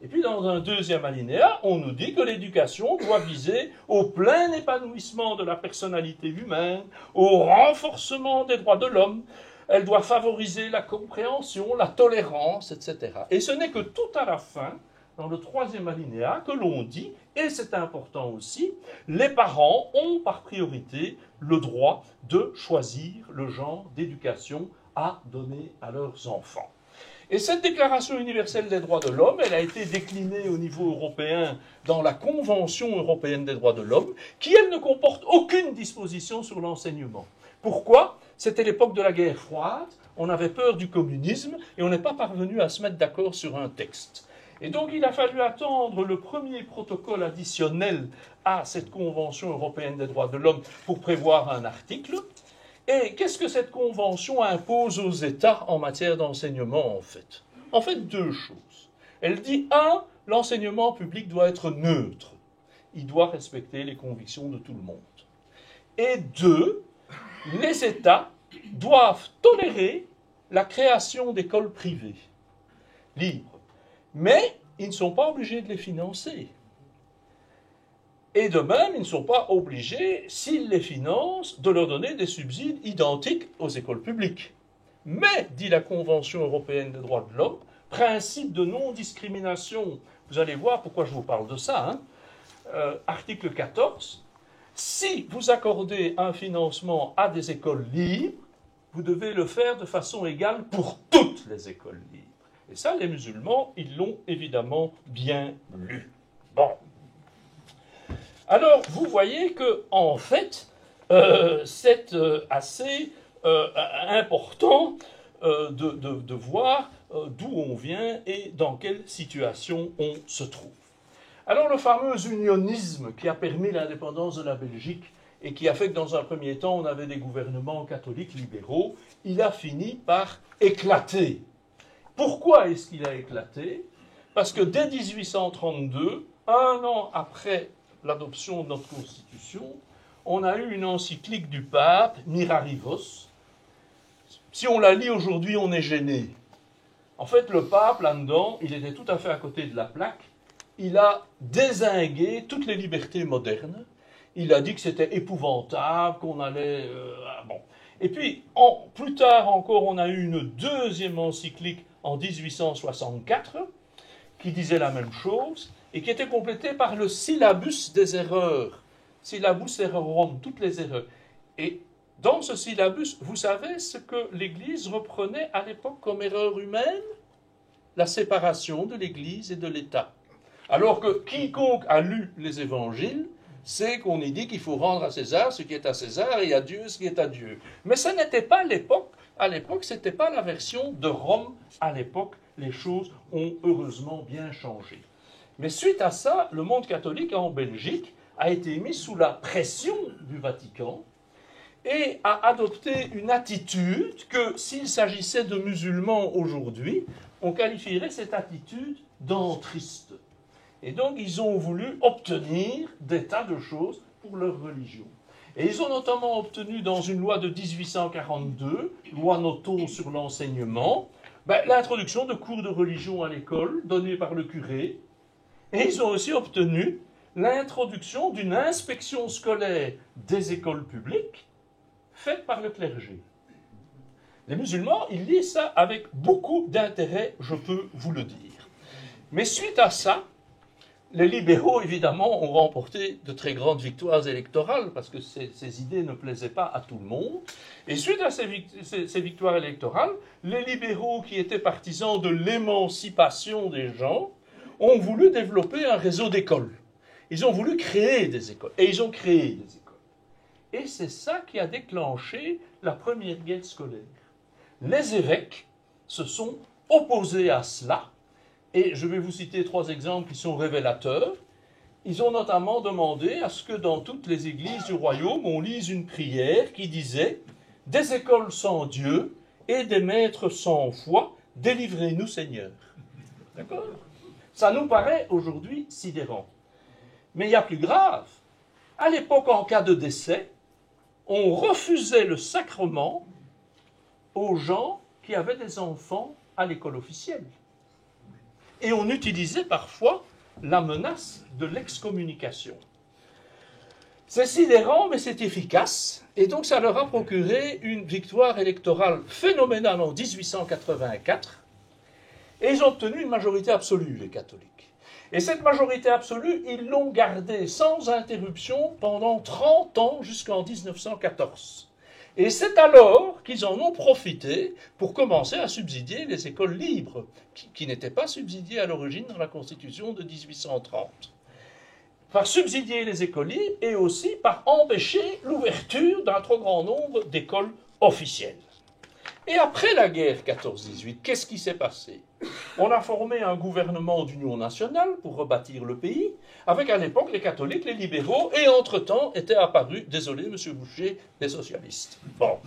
Et puis dans un deuxième alinéa, on nous dit que l'éducation doit viser au plein épanouissement de la personnalité humaine, au renforcement des droits de l'homme. Elle doit favoriser la compréhension, la tolérance, etc. Et ce n'est que tout à la fin, dans le troisième alinéa, que l'on dit, et c'est important aussi, les parents ont par priorité le droit de choisir le genre d'éducation à donner à leurs enfants. Et cette Déclaration universelle des droits de l'homme, elle a été déclinée au niveau européen dans la Convention européenne des droits de l'homme, qui, elle, ne comporte aucune disposition sur l'enseignement. Pourquoi? C'était l'époque de la guerre froide, on avait peur du communisme et on n'est pas parvenu à se mettre d'accord sur un texte. Et donc il a fallu attendre le premier protocole additionnel à cette Convention européenne des droits de l'homme pour prévoir un article. Et qu'est-ce que cette convention impose aux États en matière d'enseignement, en fait? En fait, deux choses. Elle dit, un, l'enseignement public doit être neutre. Il doit respecter les convictions de tout le monde. Et deux, les États doivent tolérer la création d'écoles privées, libres. Mais ils ne sont pas obligés de les financer. Et de même, ils ne sont pas obligés, s'ils les financent, de leur donner des subsides identiques aux écoles publiques. Mais, dit la Convention européenne des droits de l'homme, principe de non-discrimination, vous allez voir pourquoi je vous parle de ça, article 14, si vous accordez un financement à des écoles libres, vous devez le faire de façon égale pour toutes les écoles libres. Et ça, les musulmans, ils l'ont évidemment bien lu. Bon. Alors, vous voyez que, en fait, c'est assez important de voir d'où on vient et dans quelle situation on se trouve. Alors, le fameux unionisme qui a permis l'indépendance de la Belgique et qui a fait que, dans un premier temps, on avait des gouvernements catholiques libéraux, il a fini par éclater. Pourquoi est-ce qu'il a éclaté? Parce que dès 1832, un an après l'adoption de notre Constitution, on a eu une encyclique du pape, Mirarivos. Si on la lit aujourd'hui, on est gêné. En fait, le pape, là-dedans, il était tout à fait à côté de la plaque. Il a dézingué toutes les libertés modernes. Il a dit que c'était épouvantable, qu'on allait... bon. Et puis, plus tard encore, on a eu une deuxième encyclique en 1864 qui disait la même chose, et qui était complété par le syllabus des erreurs. Syllabus errorum, toutes les erreurs. Et dans ce syllabus, vous savez ce que l'Église reprenait à l'époque comme erreur humaine? La séparation de l'Église et de l'État. Alors que quiconque a lu les évangiles sait qu'on y dit qu'il faut rendre à César ce qui est à César et à Dieu ce qui est à Dieu. Mais ce n'était pas l'époque. À l'époque, ce n'était pas la version de Rome. À l'époque, les choses ont heureusement bien changé. Mais suite à ça, le monde catholique en Belgique a été mis sous la pression du Vatican et a adopté une attitude que, s'il s'agissait de musulmans aujourd'hui, on qualifierait cette attitude d'entriste. Et donc, ils ont voulu obtenir des tas de choses pour leur religion. Et ils ont notamment obtenu, dans une loi de 1842, loi Nothomb sur l'enseignement, l'introduction de cours de religion à l'école, donnés par le curé. Et ils ont aussi obtenu l'introduction d'une inspection scolaire des écoles publiques faite par le clergé. Les musulmans, ils lisent ça avec beaucoup d'intérêt, je peux vous le dire. Mais suite à ça, les libéraux, évidemment, ont remporté de très grandes victoires électorales parce que ces idées ne plaisaient pas à tout le monde. Et suite à ces victoires électorales, les libéraux qui étaient partisans de l'émancipation des gens ont voulu développer un réseau d'écoles. Ils ont voulu créer des écoles. Et ils ont créé des écoles. Et c'est ça qui a déclenché la première guerre scolaire. Les évêques se sont opposés à cela. Et je vais vous citer 3 exemples qui sont révélateurs. Ils ont notamment demandé à ce que dans toutes les églises du royaume, on lise une prière qui disait « Des écoles sans Dieu et des maîtres sans foi, délivrez-nous Seigneur ». D'accord ? Ça nous paraît aujourd'hui sidérant. Mais il y a plus grave. À l'époque, en cas de décès, on refusait le sacrement aux gens qui avaient des enfants à l'école officielle. Et on utilisait parfois la menace de l'excommunication. C'est sidérant, mais c'est efficace. Et donc ça leur a procuré une victoire électorale phénoménale en 1884. Et ils ont obtenu une majorité absolue, les catholiques. Et cette majorité absolue, ils l'ont gardée sans interruption pendant 30 ans jusqu'en 1914. Et c'est alors qu'ils en ont profité pour commencer à subsidier les écoles libres, qui n'étaient pas subsidiées à l'origine dans la Constitution de 1830. Par subsidier les écoles libres et aussi par empêcher l'ouverture d'un trop grand nombre d'écoles officielles. Et après la guerre 14-18, qu'est-ce qui s'est passé? On a formé un gouvernement d'union nationale pour rebâtir le pays, avec à l'époque les catholiques, les libéraux, et entre-temps étaient apparus, désolé monsieur Boucher, les socialistes. Bon.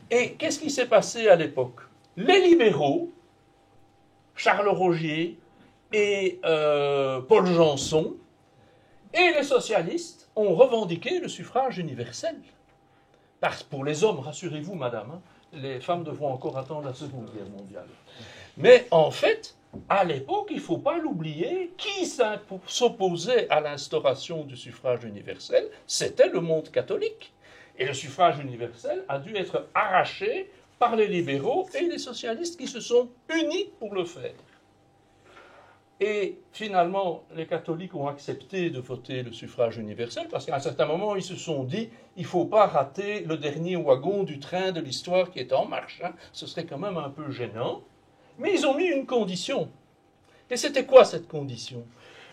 Et qu'est-ce qui s'est passé à l'époque? Les libéraux, Charles Rogier et Paul Janson, et les socialistes ont revendiqué le suffrage universel. Parce pour les hommes, rassurez-vous madame, hein, les femmes devront encore attendre la Seconde Guerre mondiale. Mais en fait, à l'époque, il ne faut pas l'oublier, qui s'opposait à l'instauration du suffrage universel, c'était le monde catholique. Et le suffrage universel a dû être arraché par les libéraux et les socialistes qui se sont unis pour le faire. Et finalement, les catholiques ont accepté de voter le suffrage universel parce qu'à un certain moment, ils se sont dit il ne faut pas rater le dernier wagon du train de l'histoire qui est en marche. Hein. Ce serait quand même un peu gênant. Mais ils ont mis une condition. Et c'était quoi cette condition?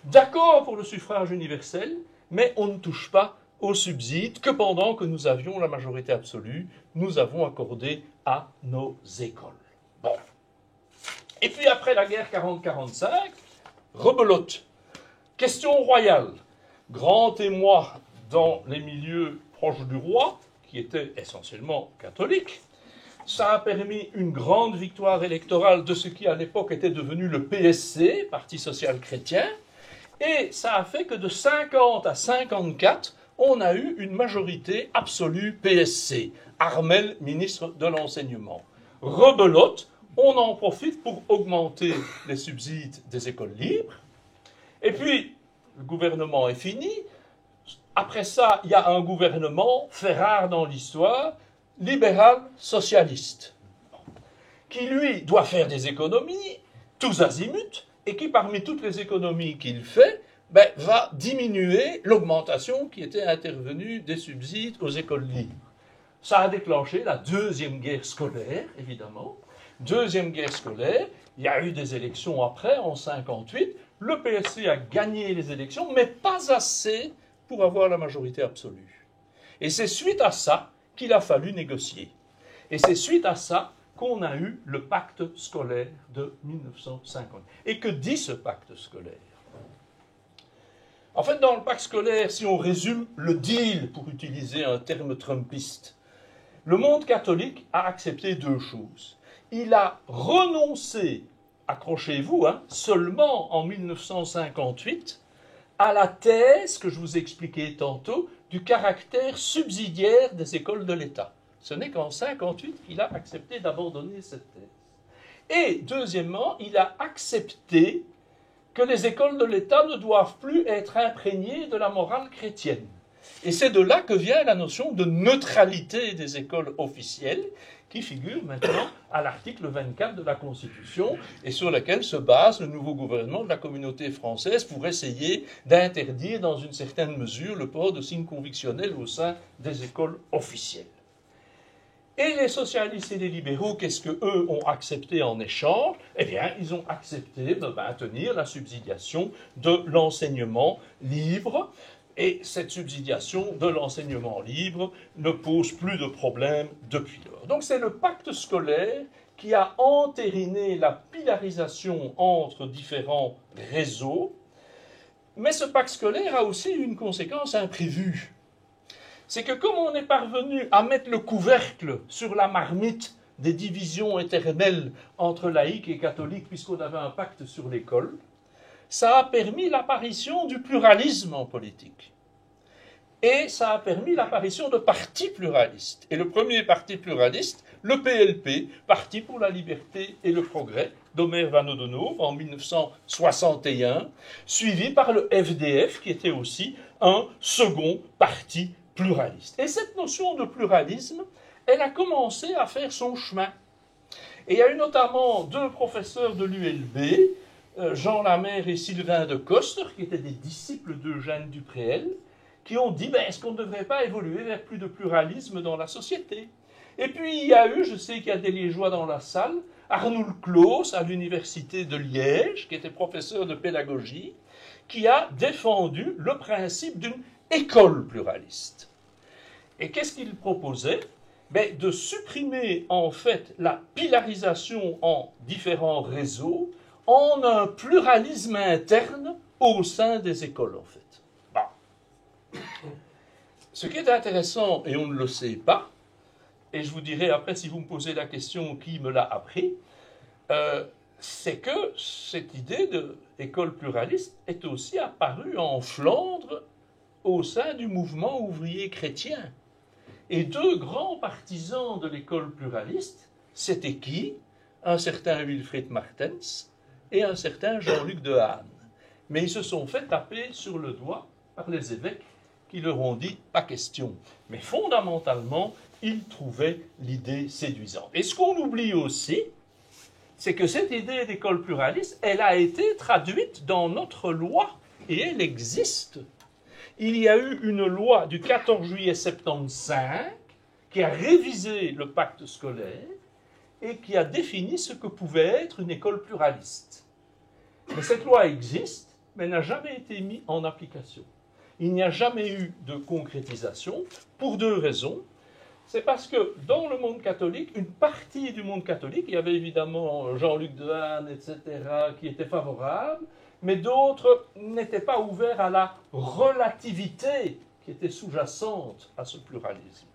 D'accord pour le suffrage universel, mais on ne touche pas aux subsides que pendant que nous avions la majorité absolue, nous avons accordé à nos écoles. Bon. Et puis après la guerre 40-45, rebelote. Question royale. Grand émoi dans les milieux proches du roi, qui étaient essentiellement catholiques. Ça a permis une grande victoire électorale de ce qui à l'époque était devenu le PSC, Parti social chrétien, et ça a fait que de 50 à 54, on a eu une majorité absolue PSC. Armel, ministre de l'Enseignement. Rebelote, on en profite pour augmenter les subsides des écoles libres, et puis le gouvernement est fini. Après ça, il y a un gouvernement, fait rare dans l'histoire, libéral-socialiste, qui lui doit faire des économies, tous azimuts, et qui parmi toutes les économies qu'il fait, va diminuer l'augmentation qui était intervenue des subsides aux écoles libres. Ça a déclenché la deuxième guerre scolaire, évidemment. Deuxième guerre scolaire, il y a eu des élections après, en 1958, le PSC a gagné les élections, mais pas assez pour avoir la majorité absolue. Et c'est suite à ça qu'il a fallu négocier. Et c'est suite à ça qu'on a eu le pacte scolaire de 1950. Et que dit ce pacte scolaire? En fait, dans le pacte scolaire, si on résume le deal, pour utiliser un terme trumpiste, le monde catholique a accepté 2 choses. Il a renoncé, accrochez-vous, seulement en 1958, à la thèse que je vous expliquais tantôt, du caractère subsidiaire des écoles de l'État. Ce n'est qu'en 1958 qu'il a accepté d'abandonner cette thèse. Et deuxièmement, il a accepté que les écoles de l'État ne doivent plus être imprégnées de la morale chrétienne. Et c'est de là que vient la notion de neutralité des écoles officielles, qui figure maintenant à l'article 24 de la Constitution et sur lequel se base le nouveau gouvernement de la communauté française pour essayer d'interdire dans une certaine mesure le port de signes convictionnels au sein des écoles officielles. Et les socialistes et les libéraux, qu'est-ce qu'eux ont accepté en échange? Eh bien, ils ont accepté de maintenir la subsidiation de l'enseignement libre. Et cette subsidiation de l'enseignement libre ne pose plus de problème depuis lors. Donc c'est le pacte scolaire qui a entériné la pilarisation entre différents réseaux. Mais ce pacte scolaire a aussi une conséquence imprévue. C'est que comme on est parvenu à mettre le couvercle sur la marmite des divisions éternelles entre laïcs et catholiques, puisqu'on avait un pacte sur l'école, ça a permis l'apparition du pluralisme en politique. Et ça a permis l'apparition de partis pluralistes. Et le premier parti pluraliste, le PLP, Parti pour la liberté et le progrès, d'Omer Van Odenhoove en 1961, suivi par le FDF, qui était aussi un second parti pluraliste. Et cette notion de pluralisme, elle a commencé à faire son chemin. Et il y a eu notamment deux professeurs de l'ULB, Jean Lamère et Sylvain de Coster, qui étaient des disciples d'Eugène Dupréel, qui ont dit, est-ce qu'on ne devrait pas évoluer vers plus de pluralisme dans la société? Et puis il y a eu, je sais qu'il y a des Liégeois dans la salle, Arnould Claus à l'université de Liège, qui était professeur de pédagogie, qui a défendu le principe d'une école pluraliste. Et qu'est-ce qu'il proposait? De supprimer en fait la pilarisation en différents réseaux en un pluralisme interne au sein des écoles en fait. Ce qui est intéressant, et on ne le sait pas, et je vous dirai après si vous me posez la question qui me l'a appris, c'est que cette idée d'école pluraliste est aussi apparue en Flandre au sein du mouvement ouvrier chrétien. Et deux grands partisans de l'école pluraliste, c'était qui? Un certain Wilfried Martens et un certain Jean-Luc Dehaene. Mais ils se sont fait taper sur le doigt par les évêques qui leur ont dit « pas question ». Mais fondamentalement, ils trouvaient l'idée séduisante. Et ce qu'on oublie aussi, c'est que cette idée d'école pluraliste, elle a été traduite dans notre loi, et elle existe. Il y a eu une loi du 14 juillet 1975 qui a révisé le pacte scolaire et qui a défini ce que pouvait être une école pluraliste. Mais cette loi existe, mais n'a jamais été mise en application. Il n'y a jamais eu de concrétisation pour deux raisons. C'est parce que dans le monde catholique, une partie du monde catholique, il y avait évidemment Jean-Luc Dehaene, etc., qui étaient favorables, mais d'autres n'étaient pas ouverts à la relativité qui était sous-jacente à ce pluralisme.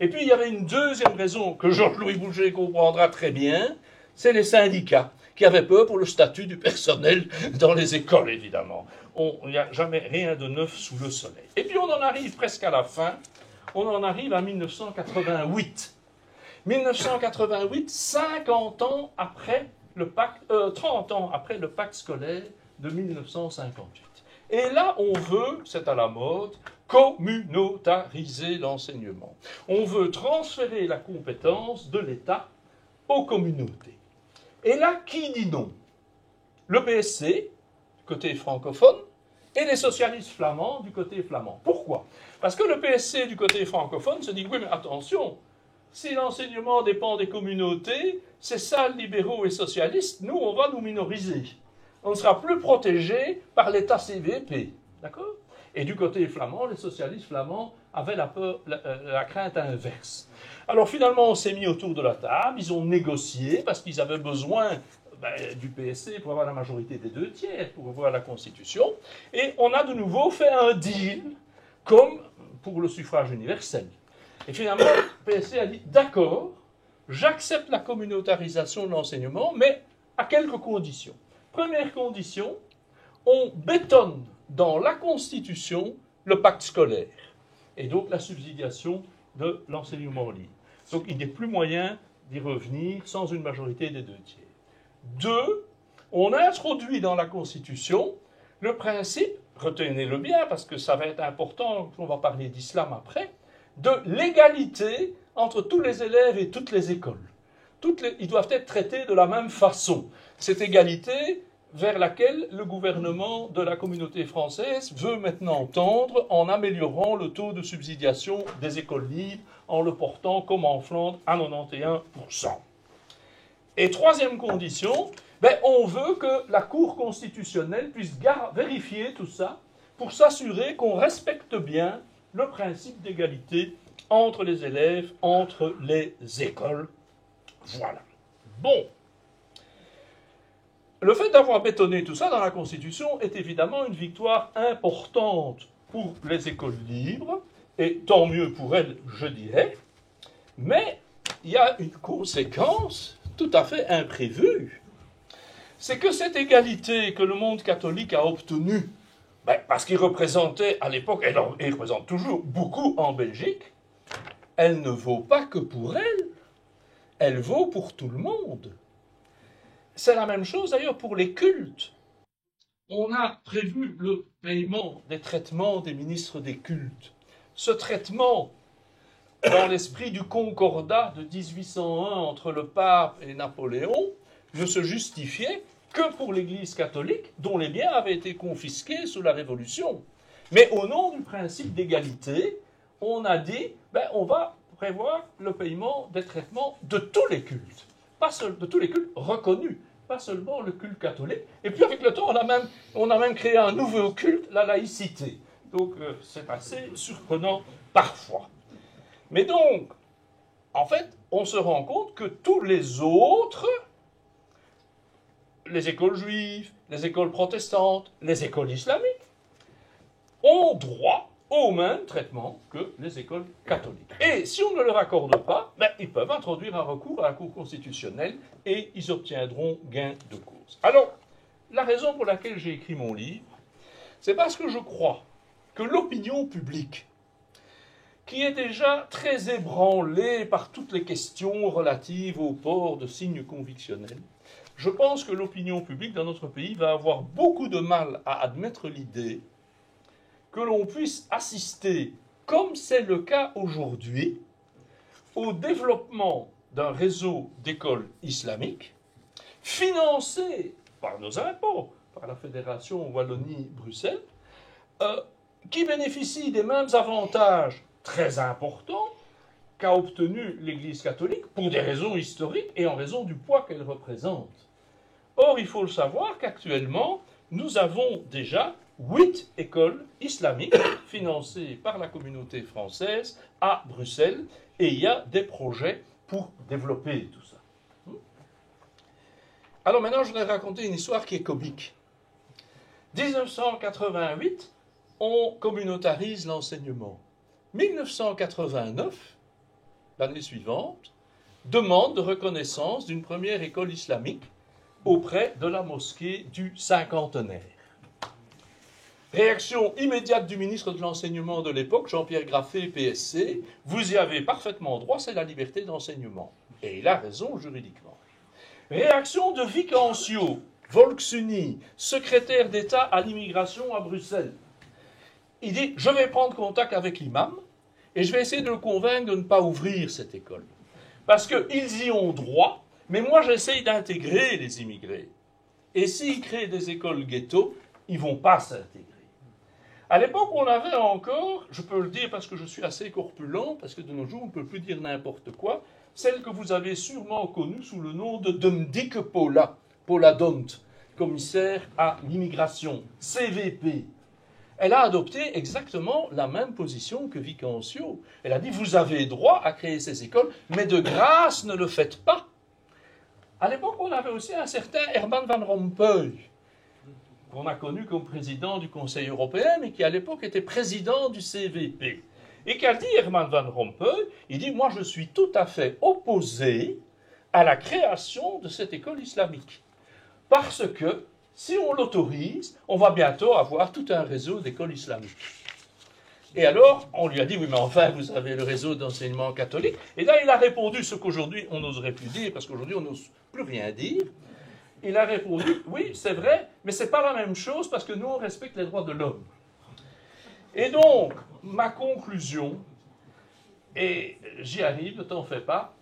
Et puis il y avait une deuxième raison que Georges-Louis Boucher comprendra très bien, c'est les syndicats, qui avaient peur pour le statut du personnel dans les écoles, évidemment. Il n'y a jamais rien de neuf sous le soleil. Et puis on en arrive presque à la fin, on en arrive à 1988. 1988, 50 ans après le pacte, 30 ans après le pacte scolaire de 1958. Et là, on veut, c'est à la mode, communautariser l'enseignement. On veut transférer la compétence de l'État aux communautés. Et là, qui dit non? Le PSC, côté francophone, et les socialistes flamands du côté flamand. Pourquoi? Parce que le PSC du côté francophone se dit, oui, mais attention, si l'enseignement dépend des communautés, c'est ça, libéraux et socialistes, nous, on va nous minoriser. On ne sera plus protégé par l'État CVP. D'accord? Et du côté flamand, les socialistes flamands avaient la crainte inverse. Alors finalement, on s'est mis autour de la table, ils ont négocié, parce qu'ils avaient besoin du PSC pour avoir la majorité des 2/3, pour avoir la Constitution, et on a de nouveau fait un deal, comme pour le suffrage universel. Et finalement, le PSC a dit, d'accord, j'accepte la communautarisation de l'enseignement, mais à quelques conditions. Première condition, on bétonne dans la Constitution le pacte scolaire, et donc la subsidiation de l'enseignement libre. Donc il n'est plus moyen d'y revenir sans une majorité des 2/3. 2, on introduit dans la Constitution le principe, retenez-le bien parce que ça va être important, on va parler d'islam après, de l'égalité entre tous les élèves et toutes les écoles. Ils doivent être traités de la même façon. Cette égalité vers laquelle le gouvernement de la communauté française veut maintenant tendre en améliorant le taux de subsidiation des écoles libres, en le portant, comme en Flandre, à 91%. Et troisième condition, on veut que la Cour constitutionnelle puisse vérifier tout ça pour s'assurer qu'on respecte bien le principe d'égalité entre les élèves, entre les écoles. Voilà. Bon. Le fait d'avoir bétonné tout ça dans la Constitution est évidemment une victoire importante pour les écoles libres, et tant mieux pour elles, je dirais, mais il y a une conséquence tout à fait imprévue. C'est que cette égalité que le monde catholique a obtenue, parce qu'il représentait à l'époque, et il représente toujours beaucoup en Belgique, elle ne vaut pas que pour elle, elle vaut pour tout le monde. C'est la même chose d'ailleurs pour les cultes. On a prévu le paiement des traitements des ministres des cultes. Ce traitement, dans l'esprit du concordat de 1801 entre le pape et Napoléon, ne se justifiait que pour l'Église catholique, dont les biens avaient été confisqués sous la Révolution. Mais au nom du principe d'égalité, on a dit, on va prévoir le paiement des traitements de tous les cultes, de tous les cultes reconnus, pas seulement le culte catholique. Et puis avec le temps, on a même créé un nouveau culte, la laïcité. Donc c'est assez surprenant parfois. Mais donc, en fait, on se rend compte que tous les autres, les écoles juives, les écoles protestantes, les écoles islamiques, ont droit au même traitement que les écoles catholiques. Et si on ne leur accorde pas, ils peuvent introduire un recours à la Cour constitutionnelle et ils obtiendront gain de cause. Alors, la raison pour laquelle j'ai écrit mon livre, c'est parce que je crois que l'opinion publique, qui est déjà très ébranlée par toutes les questions relatives au port de signes convictionnels, je pense que l'opinion publique dans notre pays va avoir beaucoup de mal à admettre l'idée que l'on puisse assister, comme c'est le cas aujourd'hui, au développement d'un réseau d'écoles islamiques financé par nos impôts, par la Fédération Wallonie-Bruxelles, qui bénéficie des mêmes avantages très importants qu'a obtenu l'Église catholique pour des raisons historiques et en raison du poids qu'elle représente. Or, il faut le savoir qu'actuellement, nous avons déjà 8 écoles islamiques financées par la communauté française à Bruxelles, et il y a des projets pour développer tout ça. Alors maintenant, je voudrais raconter une histoire qui est comique. 1988, on communautarise l'enseignement. 1989, l'année suivante, demande de reconnaissance d'une première école islamique auprès de la mosquée du Cinquantenaire. Réaction immédiate du ministre de l'Enseignement de l'époque, Jean-Pierre Graffet, PSC, vous y avez parfaitement droit, c'est la liberté d'enseignement. Et il a raison juridiquement. Réaction de Vic Ancio, Volksuni, secrétaire d'État à l'immigration à Bruxelles. Il dit, je vais prendre contact avec l'imam et je vais essayer de le convaincre de ne pas ouvrir cette école. Parce qu'ils y ont droit, mais moi j'essaye d'intégrer les immigrés. Et s'ils créent des écoles ghetto, ils ne vont pas s'intégrer. À l'époque, on avait encore, je peux le dire parce que je suis assez corpulent, parce que de nos jours, on ne peut plus dire n'importe quoi, celle que vous avez sûrement connue sous le nom de Domdik Paula Dont, commissaire à l'immigration, CVP. Elle a adopté exactement la même position que Vic Ancio. Elle a dit, vous avez droit à créer ces écoles, mais de grâce, ne le faites pas. À l'époque, on avait aussi un certain Herman Van Rompuy, qu'on a connu comme président du Conseil européen, mais qui à l'époque était président du CVP. Et qu'a dit Herman Van Rompuy? Il dit, moi je suis tout à fait opposé à la création de cette école islamique. Parce que, si on l'autorise, on va bientôt avoir tout un réseau d'écoles islamiques. Et alors, on lui a dit, oui, mais enfin, vous avez le réseau d'enseignement catholique. Et là, il a répondu ce qu'aujourd'hui, on n'oserait plus dire, parce qu'aujourd'hui, on n'ose plus rien dire. Il a répondu, oui, c'est vrai, mais ce n'est pas la même chose, parce que nous, on respecte les droits de l'homme. Et donc, ma conclusion, Et j'y arrive, ne t'en fais pas.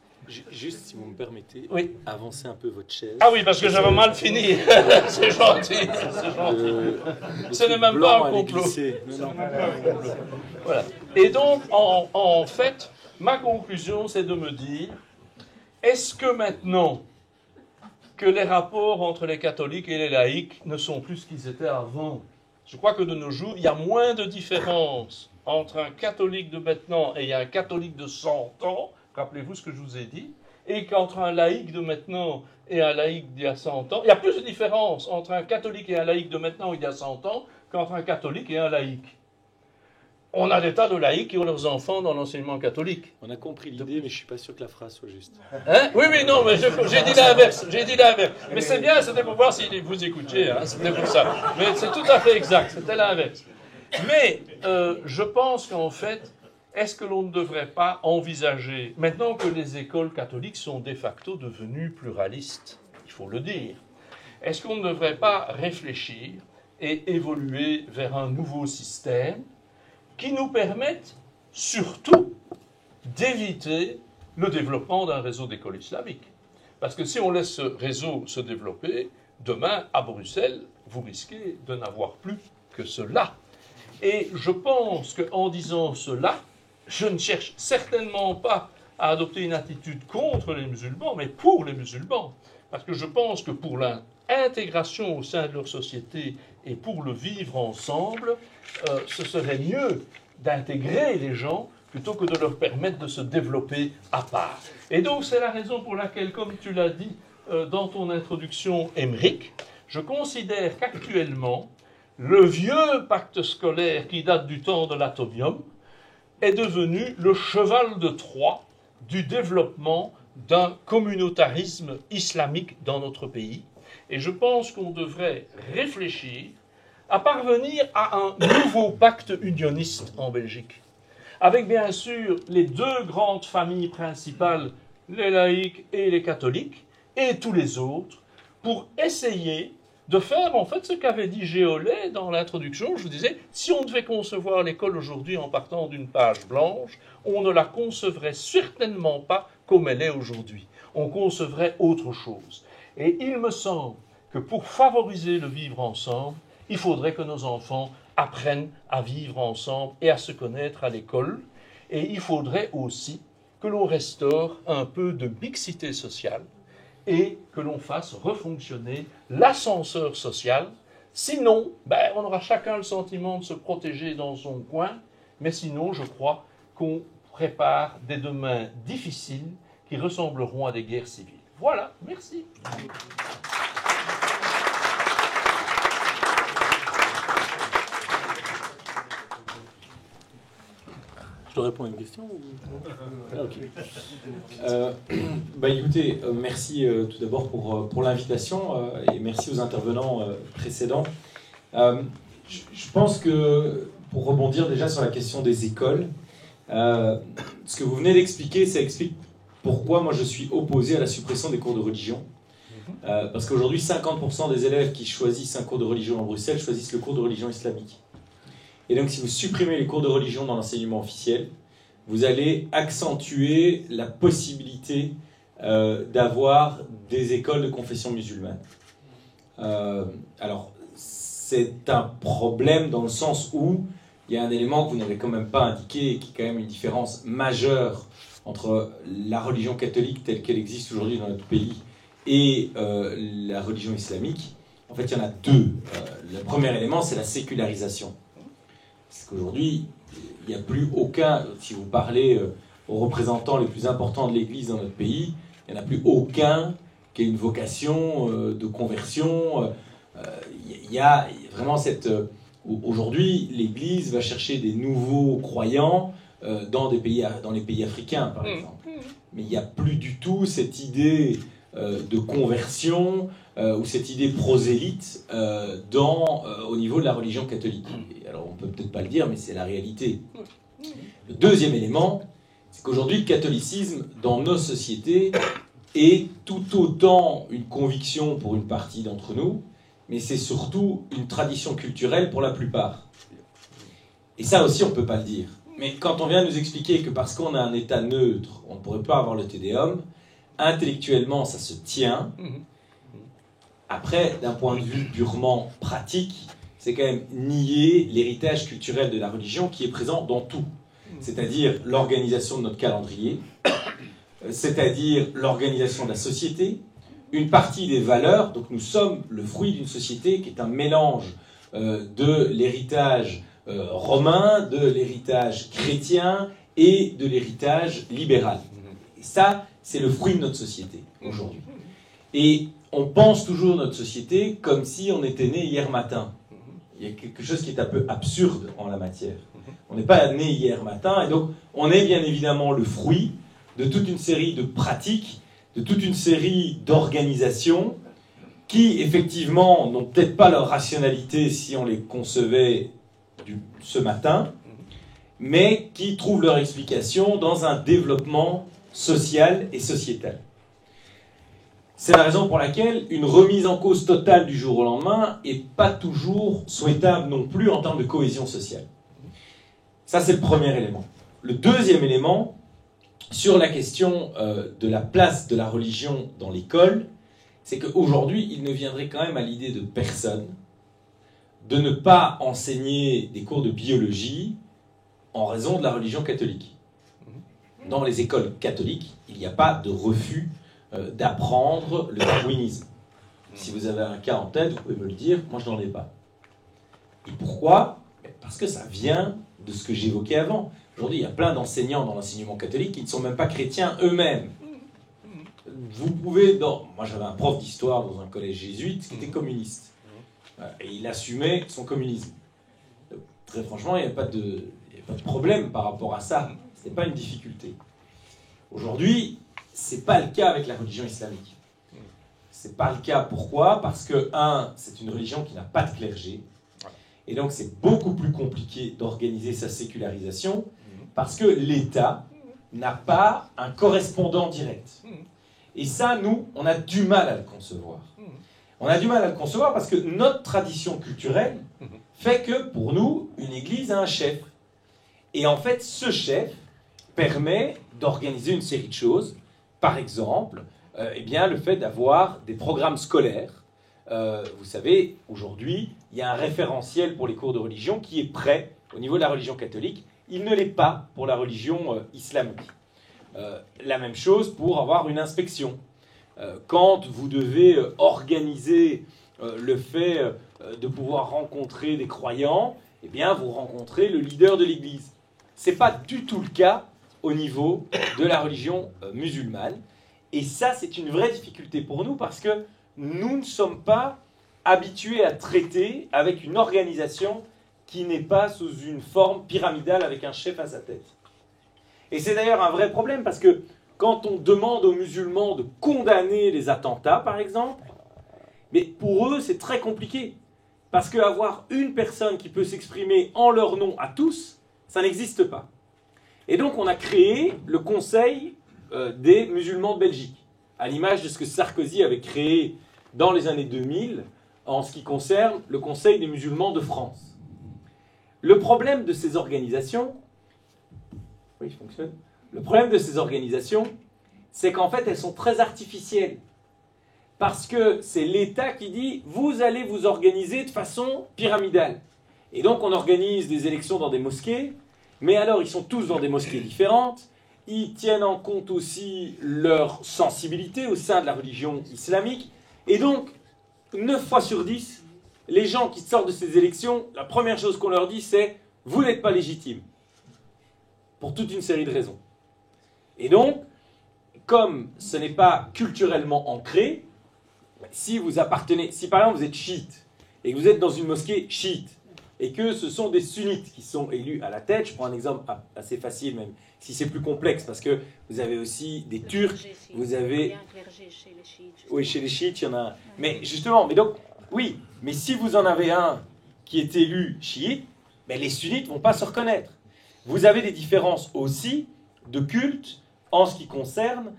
Juste, si vous me permettez, Oui. avancez un peu votre chaise. Ah oui, parce que j'avais mal fini. C'est gentil, c'est gentil. Ce n'est même pas un complot. Voilà. Et donc, en fait, ma conclusion, c'est de me dire, est-ce que maintenant que les rapports entre les catholiques et les laïcs ne sont plus ce qu'ils étaient avant? Je crois que de nos jours, il y a moins de différence entre un catholique de maintenant et un catholique de 100 ans, rappelez-vous ce que je vous ai dit, et qu'entre un laïc de maintenant et un laïc d'il y a 100 ans, il y a plus de différence entre un catholique et un laïc de maintenant il y a 100 ans qu'entre un catholique et un laïc. On a des tas de laïcs qui ont leurs enfants dans l'enseignement catholique. On a compris l'idée, mais je ne suis pas sûr que la phrase soit juste. Hein? Oui, non, mais j'ai dit l'inverse. Mais c'est bien, c'était pour voir si vous écoutiez, hein, c'était pour ça. Mais c'est tout à fait exact, c'était l'inverse. Mais je pense qu'en fait, est-ce que l'on ne devrait pas envisager, maintenant que les écoles catholiques sont de facto devenues pluralistes, il faut le dire, est-ce qu'on ne devrait pas réfléchir et évoluer vers un nouveau système qui nous permette surtout d'éviter le développement d'un réseau d'écoles islamiques? Parce que si on laisse ce réseau se développer, demain, à Bruxelles, vous risquez de n'avoir plus que cela. Et je pense qu'en disant cela, je ne cherche certainement pas à adopter une attitude contre les musulmans, mais pour les musulmans. Parce que je pense que pour l'intégration au sein de leur société et pour le vivre ensemble, ce serait mieux d'intégrer les gens plutôt que de leur permettre de se développer à part. Et donc c'est la raison pour laquelle, comme tu l'as dit dans ton introduction, Émeric, je considère qu'actuellement, le vieux pacte scolaire qui date du temps de l'atomium est devenu le cheval de Troie du développement d'un communautarisme islamique dans notre pays. Et je pense qu'on devrait réfléchir à parvenir à un nouveau pacte unioniste en Belgique, avec bien sûr les deux grandes familles principales, les laïcs et les catholiques, et tous les autres, pour essayer de faire en fait ce qu'avait dit Géolet dans l'introduction. Je vous disais, si on devait concevoir l'école aujourd'hui en partant d'une page blanche, on ne la concevrait certainement pas comme elle est aujourd'hui. On concevrait autre chose. Et il me semble que pour favoriser le vivre ensemble, il faudrait que nos enfants apprennent à vivre ensemble et à se connaître à l'école. Et il faudrait aussi que l'on restaure un peu de mixité sociale et que l'on fasse refonctionner l'ascenseur social. Sinon, on aura chacun le sentiment de se protéger dans son coin, mais sinon, je crois qu'on prépare des demains difficiles qui ressembleront à des guerres civiles. Voilà, merci. Je dois répondre à une question ou... Ah, ok. Écoutez, merci tout d'abord pour l'invitation et merci aux intervenants précédents. Je pense que, pour rebondir déjà sur la question des écoles, ce que vous venez d'expliquer, ça explique pourquoi moi je suis opposé à la suppression des cours de religion. Parce qu'aujourd'hui, 50% des élèves qui choisissent un cours de religion à Bruxelles choisissent le cours de religion islamique. Et donc, si vous supprimez les cours de religion dans l'enseignement officiel, vous allez accentuer la possibilité d'avoir des écoles de confession musulmane. Alors, c'est un problème dans le sens où il y a un élément que vous n'avez quand même pas indiqué, et qui est quand même une différence majeure entre la religion catholique telle qu'elle existe aujourd'hui dans notre pays et la religion islamique. En fait, il y en a deux. Le premier élément, c'est la sécularisation. Parce qu'aujourd'hui, il n'y a plus aucun, si vous parlez aux représentants les plus importants de l'Église dans notre pays, il n'y en a plus aucun qui ait une vocation de conversion. Il y a vraiment cette... Aujourd'hui, l'Église va chercher des nouveaux croyants dans les pays africains, par exemple. Mais il n'y a plus du tout cette idée de conversion ou cette idée prosélyte au niveau de la religion catholique. Et alors, on ne peut peut-être pas le dire, mais c'est la réalité. Le deuxième élément, c'est qu'aujourd'hui, le catholicisme, dans nos sociétés, est tout autant une conviction pour une partie d'entre nous, mais c'est surtout une tradition culturelle pour la plupart. Et ça aussi, on ne peut pas le dire. Mais quand on vient nous expliquer que parce qu'on a un état neutre, on ne pourrait pas avoir le Te Deum, intellectuellement, ça se tient. Après, d'un point de vue purement pratique, c'est quand même nier l'héritage culturel de la religion qui est présent dans tout. C'est-à-dire l'organisation de notre calendrier, c'est-à-dire l'organisation de la société, une partie des valeurs. Donc nous sommes le fruit d'une société qui est un mélange de l'héritage romain, de l'héritage chrétien et de l'héritage libéral. Et ça, c'est le fruit de notre société aujourd'hui. Et on pense toujours notre société comme si on était né hier matin. Il y a quelque chose qui est un peu absurde en la matière. On n'est pas né hier matin, et donc on est bien évidemment le fruit de toute une série de pratiques, de toute une série d'organisations qui, effectivement, n'ont peut-être pas leur rationalité si on les concevait ce matin, mais qui trouvent leur explication dans un développement social et sociétal. C'est la raison pour laquelle une remise en cause totale du jour au lendemain n'est pas toujours souhaitable non plus en termes de cohésion sociale. Ça, c'est le premier élément. Le deuxième élément, sur la question de la place de la religion dans l'école, c'est qu'aujourd'hui, il ne viendrait quand même à l'idée de personne de ne pas enseigner des cours de biologie en raison de la religion catholique. Dans les écoles catholiques, il n'y a pas de refus d'apprendre le darwinisme. Si vous avez un cas en tête, vous pouvez me le dire, moi je n'en ai pas. Et pourquoi ? Parce que ça vient de ce que j'évoquais avant. Aujourd'hui, il y a plein d'enseignants dans l'enseignement catholique qui ne sont même pas chrétiens eux-mêmes. Vous pouvez... Moi j'avais un prof d'histoire dans un collège jésuite qui était communiste. Et il assumait son communisme. Donc, très franchement, il n'y avait pas de problème par rapport à ça. Ce n'était pas une difficulté. Aujourd'hui, ce n'est pas le cas avec la religion islamique. Ce n'est pas le cas. Pourquoi ? Parce que, c'est une religion qui n'a pas de clergé. Et donc, c'est beaucoup plus compliqué d'organiser sa sécularisation parce que l'État n'a pas un correspondant direct. Et ça, nous, on a du mal à le concevoir. On a du mal à le concevoir parce que notre tradition culturelle fait que, pour nous, une église a un chef. Et en fait, ce chef permet d'organiser une série de choses. Par exemple, le fait d'avoir des programmes scolaires. Vous savez, aujourd'hui, il y a un référentiel pour les cours de religion qui est prêt au niveau de la religion catholique. Il ne l'est pas pour la religion islamique. La même chose pour avoir une inspection. Quand vous devez organiser le fait de pouvoir rencontrer des croyants, eh bien, vous rencontrez le leader de l'Église. Ce n'est pas du tout le cas au niveau de la religion musulmane. Et ça, c'est une vraie difficulté pour nous parce que nous ne sommes pas habitués à traiter avec une organisation qui n'est pas sous une forme pyramidale avec un chef à sa tête. Et c'est d'ailleurs un vrai problème parce que quand on demande aux musulmans de condamner les attentats, par exemple, mais pour eux, c'est très compliqué. Parce qu'avoir une personne qui peut s'exprimer en leur nom à tous, ça n'existe pas. Et donc, on a créé le Conseil des musulmans de Belgique, à l'image de ce que Sarkozy avait créé dans les années 2000, en ce qui concerne le Conseil des musulmans de France. Le problème de ces organisations... Oui, ça fonctionne. Le problème de ces organisations, c'est qu'en fait, elles sont très artificielles. Parce que c'est l'État qui dit « vous allez vous organiser de façon pyramidale ». Et donc, on organise des élections dans des mosquées, mais alors, ils sont tous dans des mosquées différentes. Ils tiennent en compte aussi leur sensibilité au sein de la religion islamique. Et donc, 9 fois sur 10, les gens qui sortent de ces élections, la première chose qu'on leur dit, c'est « vous n'êtes pas légitime ». Pour toute une série de raisons. Et donc, comme ce n'est pas culturellement ancré, si vous appartenez, si par exemple vous êtes chiite, et que vous êtes dans une mosquée chiite, et que ce sont des sunnites qui sont élus à la tête, je prends un exemple assez facile même, si c'est plus complexe, parce que vous avez aussi des Turcs, vous avez... Oui, chez les chiites, il y en a un. Mais justement, oui, mais si vous en avez un qui est élu chiite, les sunnites ne vont pas se reconnaître. Vous avez des différences aussi de culte en ce qui concerne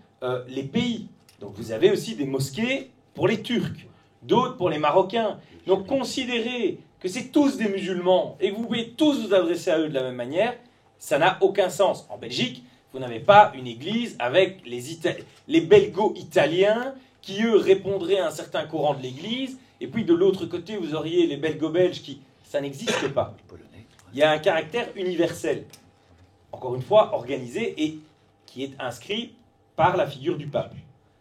les pays. Donc vous avez aussi des mosquées pour les Turcs, d'autres pour les Marocains. Donc considérer que c'est tous des musulmans et que vous pouvez tous vous adresser à eux de la même manière, Ça n'a aucun sens. En Belgique, vous n'avez pas une église avec les belgo-italiens qui, eux, répondraient à un certain courant de l'église, et puis de l'autre côté, vous auriez les belgo-belges qui... Ça n'existe pas. Il y a un caractère universel, encore une fois, organisé et qui est inscrit par la figure du pape.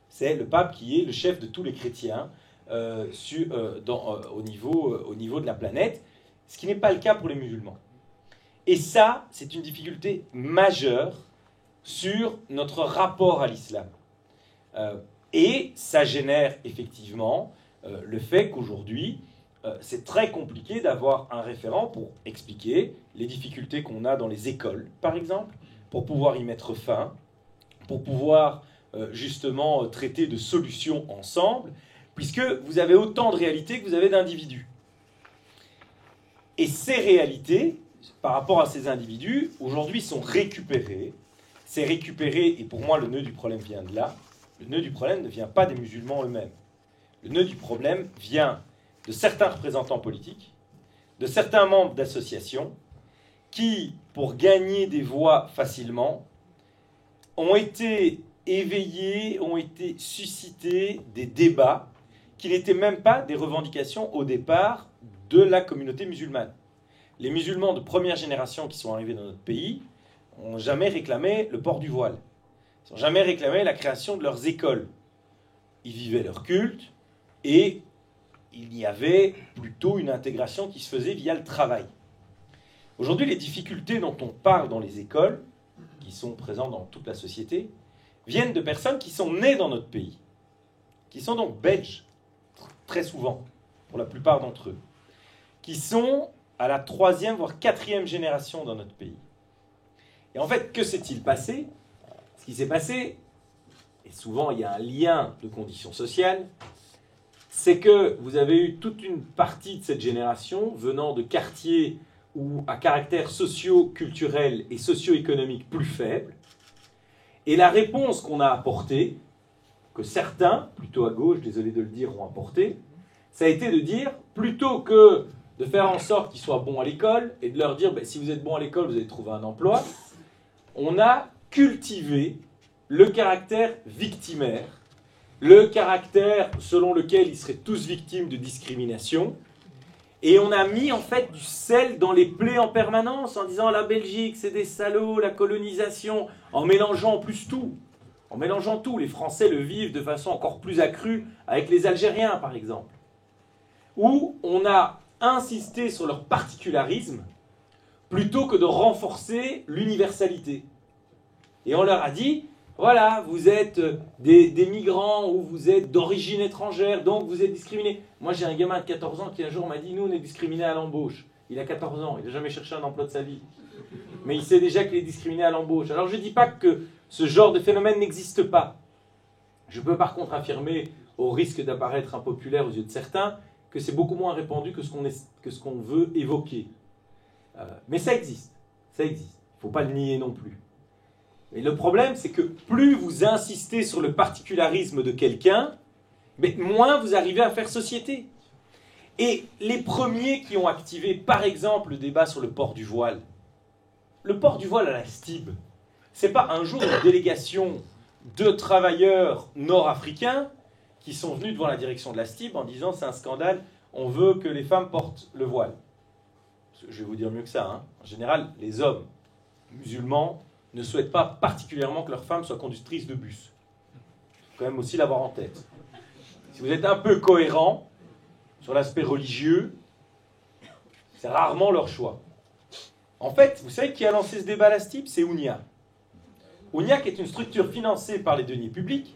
C'est le pape qui est le chef de tous les chrétiens au niveau de la planète, ce qui n'est pas le cas pour les musulmans. Et ça, c'est une difficulté majeure sur notre rapport à l'islam. Et ça génère effectivement le fait qu'aujourd'hui, c'est très compliqué d'avoir un référent pour expliquer les difficultés qu'on a dans les écoles, par exemple, pour pouvoir y mettre fin, pour pouvoir justement traiter de solutions ensemble, puisque vous avez autant de réalités que vous avez d'individus. Et ces réalités, par rapport à ces individus, aujourd'hui sont récupérées. C'est récupéré, et pour moi le nœud du problème vient de là. Le nœud du problème ne vient pas des musulmans eux-mêmes. Le nœud du problème vient de certains représentants politiques, de certains membres d'associations, qui, pour gagner des voix facilement, ont été éveillés, ont été suscités des débats qui n'étaient même pas des revendications au départ de la communauté musulmane. Les musulmans de première génération qui sont arrivés dans notre pays n'ont jamais réclamé le port du voile. Ils n'ont jamais réclamé la création de leurs écoles. Ils vivaient leur culte et il y avait plutôt une intégration qui se faisait via le travail. Aujourd'hui, les difficultés dont on parle dans les écoles, qui sont présentes dans toute la société, viennent de personnes qui sont nées dans notre pays, qui sont donc belges, très souvent, pour la plupart d'entre eux, qui sont à la 3e, voire 4e génération dans notre pays. Et en fait, que s'est-il passé? Ce qui s'est passé, et souvent il y a un lien de conditions sociales, c'est que vous avez eu toute une partie de cette génération venant de quartiers ou à caractère socio-culturel et socio-économique plus faible. Et la réponse qu'on a apportée, que certains, plutôt à gauche, désolé de le dire, ont apportée, ça a été de dire, plutôt que de faire en sorte qu'ils soient bons à l'école et de leur dire, si vous êtes bons à l'école, vous allez trouver un emploi, on a cultivé le caractère victimaire, le caractère selon lequel ils seraient tous victimes de discrimination, et on a mis en fait du sel dans les plaies en permanence en disant la Belgique c'est des salauds, la colonisation, en mélangeant en plus tout. En mélangeant tout, les Français le vivent de façon encore plus accrue avec les Algériens par exemple. Où on a insisté sur leur particularisme plutôt que de renforcer l'universalité. Et on leur a dit, voilà, vous êtes des migrants ou vous êtes d'origine étrangère, donc vous êtes discriminés. Moi, j'ai un gamin de 14 ans qui un jour m'a dit, nous, on est discriminés à l'embauche. Il a 14 ans, il n'a jamais cherché un emploi de sa vie. Mais il sait déjà qu'il est discriminé à l'embauche. Alors, je ne dis pas que ce genre de phénomène n'existe pas. Je peux par contre affirmer, au risque d'apparaître impopulaire aux yeux de certains, que c'est beaucoup moins répandu que ce qu'on veut évoquer. Mais ça existe. Ça existe. Il ne faut pas le nier non plus. Mais le problème, c'est que plus vous insistez sur le particularisme de quelqu'un, mais moins vous arrivez à faire société. Et les premiers qui ont activé, par exemple, le débat sur le port du voile, le port du voile à la STIB, c'est pas un jour une délégation de travailleurs nord-africains qui sont venus devant la direction de la STIB en disant c'est un scandale, on veut que les femmes portent le voile. Je vais vous dire mieux que ça. Hein. En général, les hommes musulmans ne souhaitent pas particulièrement que leurs femmes soient conductrices de bus. Il faut quand même aussi l'avoir en tête. Si vous êtes un peu cohérent sur l'aspect religieux, c'est rarement leur choix. En fait, vous savez qui a lancé ce débat à la STIB? C'est Ounia. Ounia, qui est une structure financée par les deniers publics,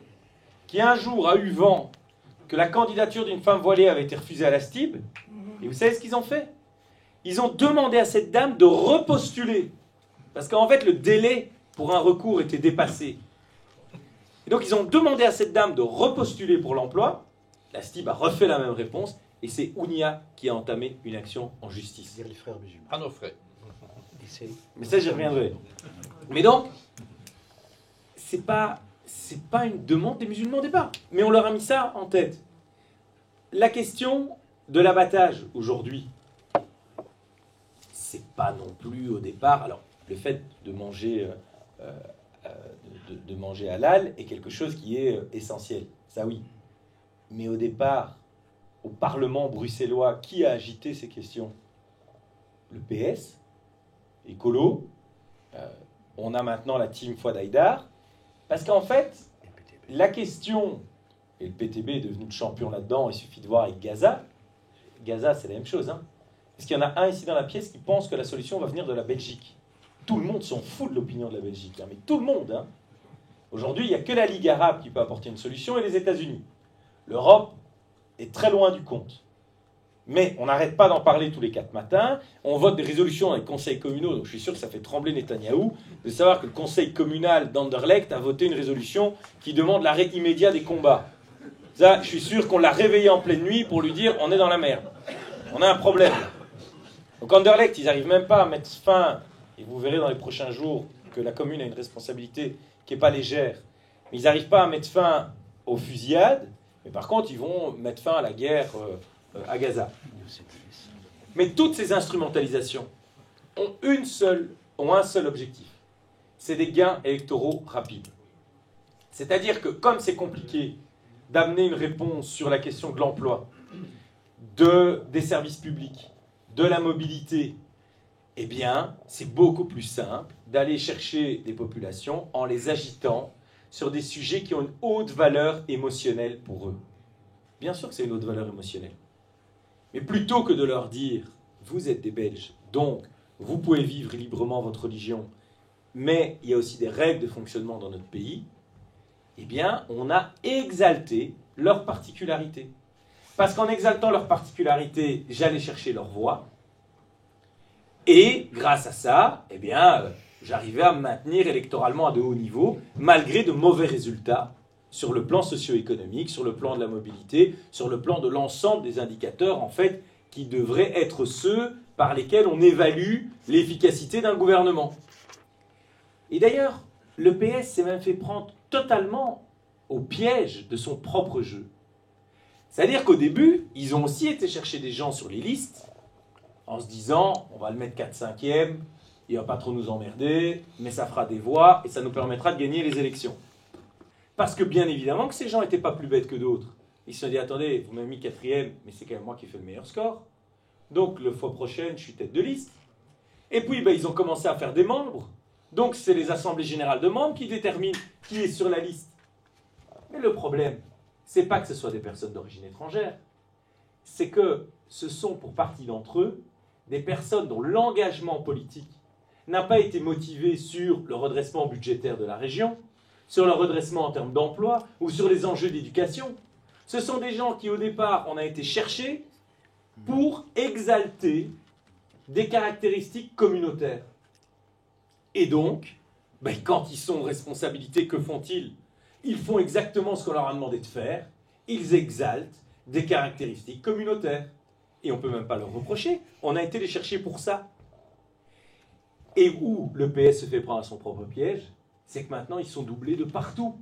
qui un jour a eu vent que la candidature d'une femme voilée avait été refusée à la STIB. Et vous savez ce qu'ils ont fait? Ils ont demandé à cette dame de repostuler. Parce qu'en fait, le délai pour un recours était dépassé. Et donc, ils ont demandé à cette dame de repostuler pour l'emploi. La STIB a refait la même réponse. Et c'est Ounia qui a entamé une action en justice. Dire les frères musulmans. À nos frais. Mais ça, j'y reviendrai. Mais donc, c'est pas une demande des musulmans au départ. Mais on leur a mis ça en tête. La question de l'abattage, aujourd'hui, c'est pas non plus au départ... Alors, le fait de manger, de manger halal est quelque chose qui est essentiel. Ça oui. Mais au départ, au Parlement bruxellois, qui a agité ces questions? Le PS, écolo. On a maintenant la team Fouad Haïdar. Parce qu'en fait, la question, et le PTB est devenu le champion là-dedans, il suffit de voir avec Gaza. Gaza, c'est la même chose. Hein. Parce qu'il y en a un ici dans la pièce qui pense que la solution va venir de la Belgique. Tout le monde s'en fout de l'opinion de la Belgique. Hein, mais tout le monde. Hein. Aujourd'hui, il n'y a que la Ligue arabe qui peut apporter une solution et les États-Unis. L'Europe est très loin du compte. Mais on n'arrête pas d'en parler tous les 4 matins. On vote des résolutions dans les conseils communaux. Donc je suis sûr que ça fait trembler Netanyahou de savoir que le conseil communal d'Anderlecht a voté une résolution qui demande l'arrêt immédiat des combats. Ça, je suis sûr qu'on l'a réveillé en pleine nuit pour lui dire on est dans la merde. On a un problème. Donc Anderlecht, ils n'arrivent même pas à mettre fin, et vous verrez dans les prochains jours que la commune a une responsabilité qui n'est pas légère, mais ils n'arrivent pas à mettre fin aux fusillades, mais par contre ils vont mettre fin à la guerre à Gaza. Mais toutes ces instrumentalisations ont un seul objectif, c'est des gains électoraux rapides. C'est-à-dire que comme c'est compliqué d'amener une réponse sur la question de l'emploi, des services publics, de la mobilité, eh bien, c'est beaucoup plus simple d'aller chercher des populations en les agitant sur des sujets qui ont une haute valeur émotionnelle pour eux. Bien sûr que c'est une haute valeur émotionnelle. Mais plutôt que de leur dire « vous êtes des Belges, donc vous pouvez vivre librement votre religion, mais il y a aussi des règles de fonctionnement dans notre pays », eh bien, on a exalté leurs particularités. Parce qu'en exaltant leurs particularités, j'allais chercher leur voix. Et grâce à ça, eh bien, j'arrivais à me maintenir électoralement à de hauts niveaux, malgré de mauvais résultats sur le plan socio-économique, sur le plan de la mobilité, sur le plan de l'ensemble des indicateurs, en fait, qui devraient être ceux par lesquels on évalue l'efficacité d'un gouvernement. Et d'ailleurs, le PS s'est même fait prendre totalement au piège de son propre jeu. C'est-à-dire qu'au début, ils ont aussi été chercher des gens sur les listes, en se disant, on va le mettre 4/5e, il ne va pas trop nous emmerder, mais ça fera des voix et ça nous permettra de gagner les élections. Parce que bien évidemment que ces gens n'étaient pas plus bêtes que d'autres. Ils se sont dit, attendez, vous m'avez mis 4e, mais c'est quand même moi qui ai fait le meilleur score. Donc, la fois prochaine, je suis tête de liste. Et puis, ils ont commencé à faire des membres. Donc, c'est les assemblées générales de membres qui déterminent qui est sur la liste. Mais le problème, c'est pas que ce soit des personnes d'origine étrangère. C'est que ce sont, pour partie d'entre eux, des personnes dont l'engagement politique n'a pas été motivé sur le redressement budgétaire de la région, sur le redressement en termes d'emploi ou sur les enjeux d'éducation. Ce sont des gens qui, au départ, on a été cherchés pour exalter des caractéristiques communautaires. Et donc, quand ils sont en responsabilité, que font-ils? Ils font exactement ce qu'on leur a demandé de faire. Ils exaltent des caractéristiques communautaires. Et on ne peut même pas leur reprocher. On a été les chercher pour ça. Et où le PS se fait prendre à son propre piège, c'est que maintenant, ils sont doublés de partout.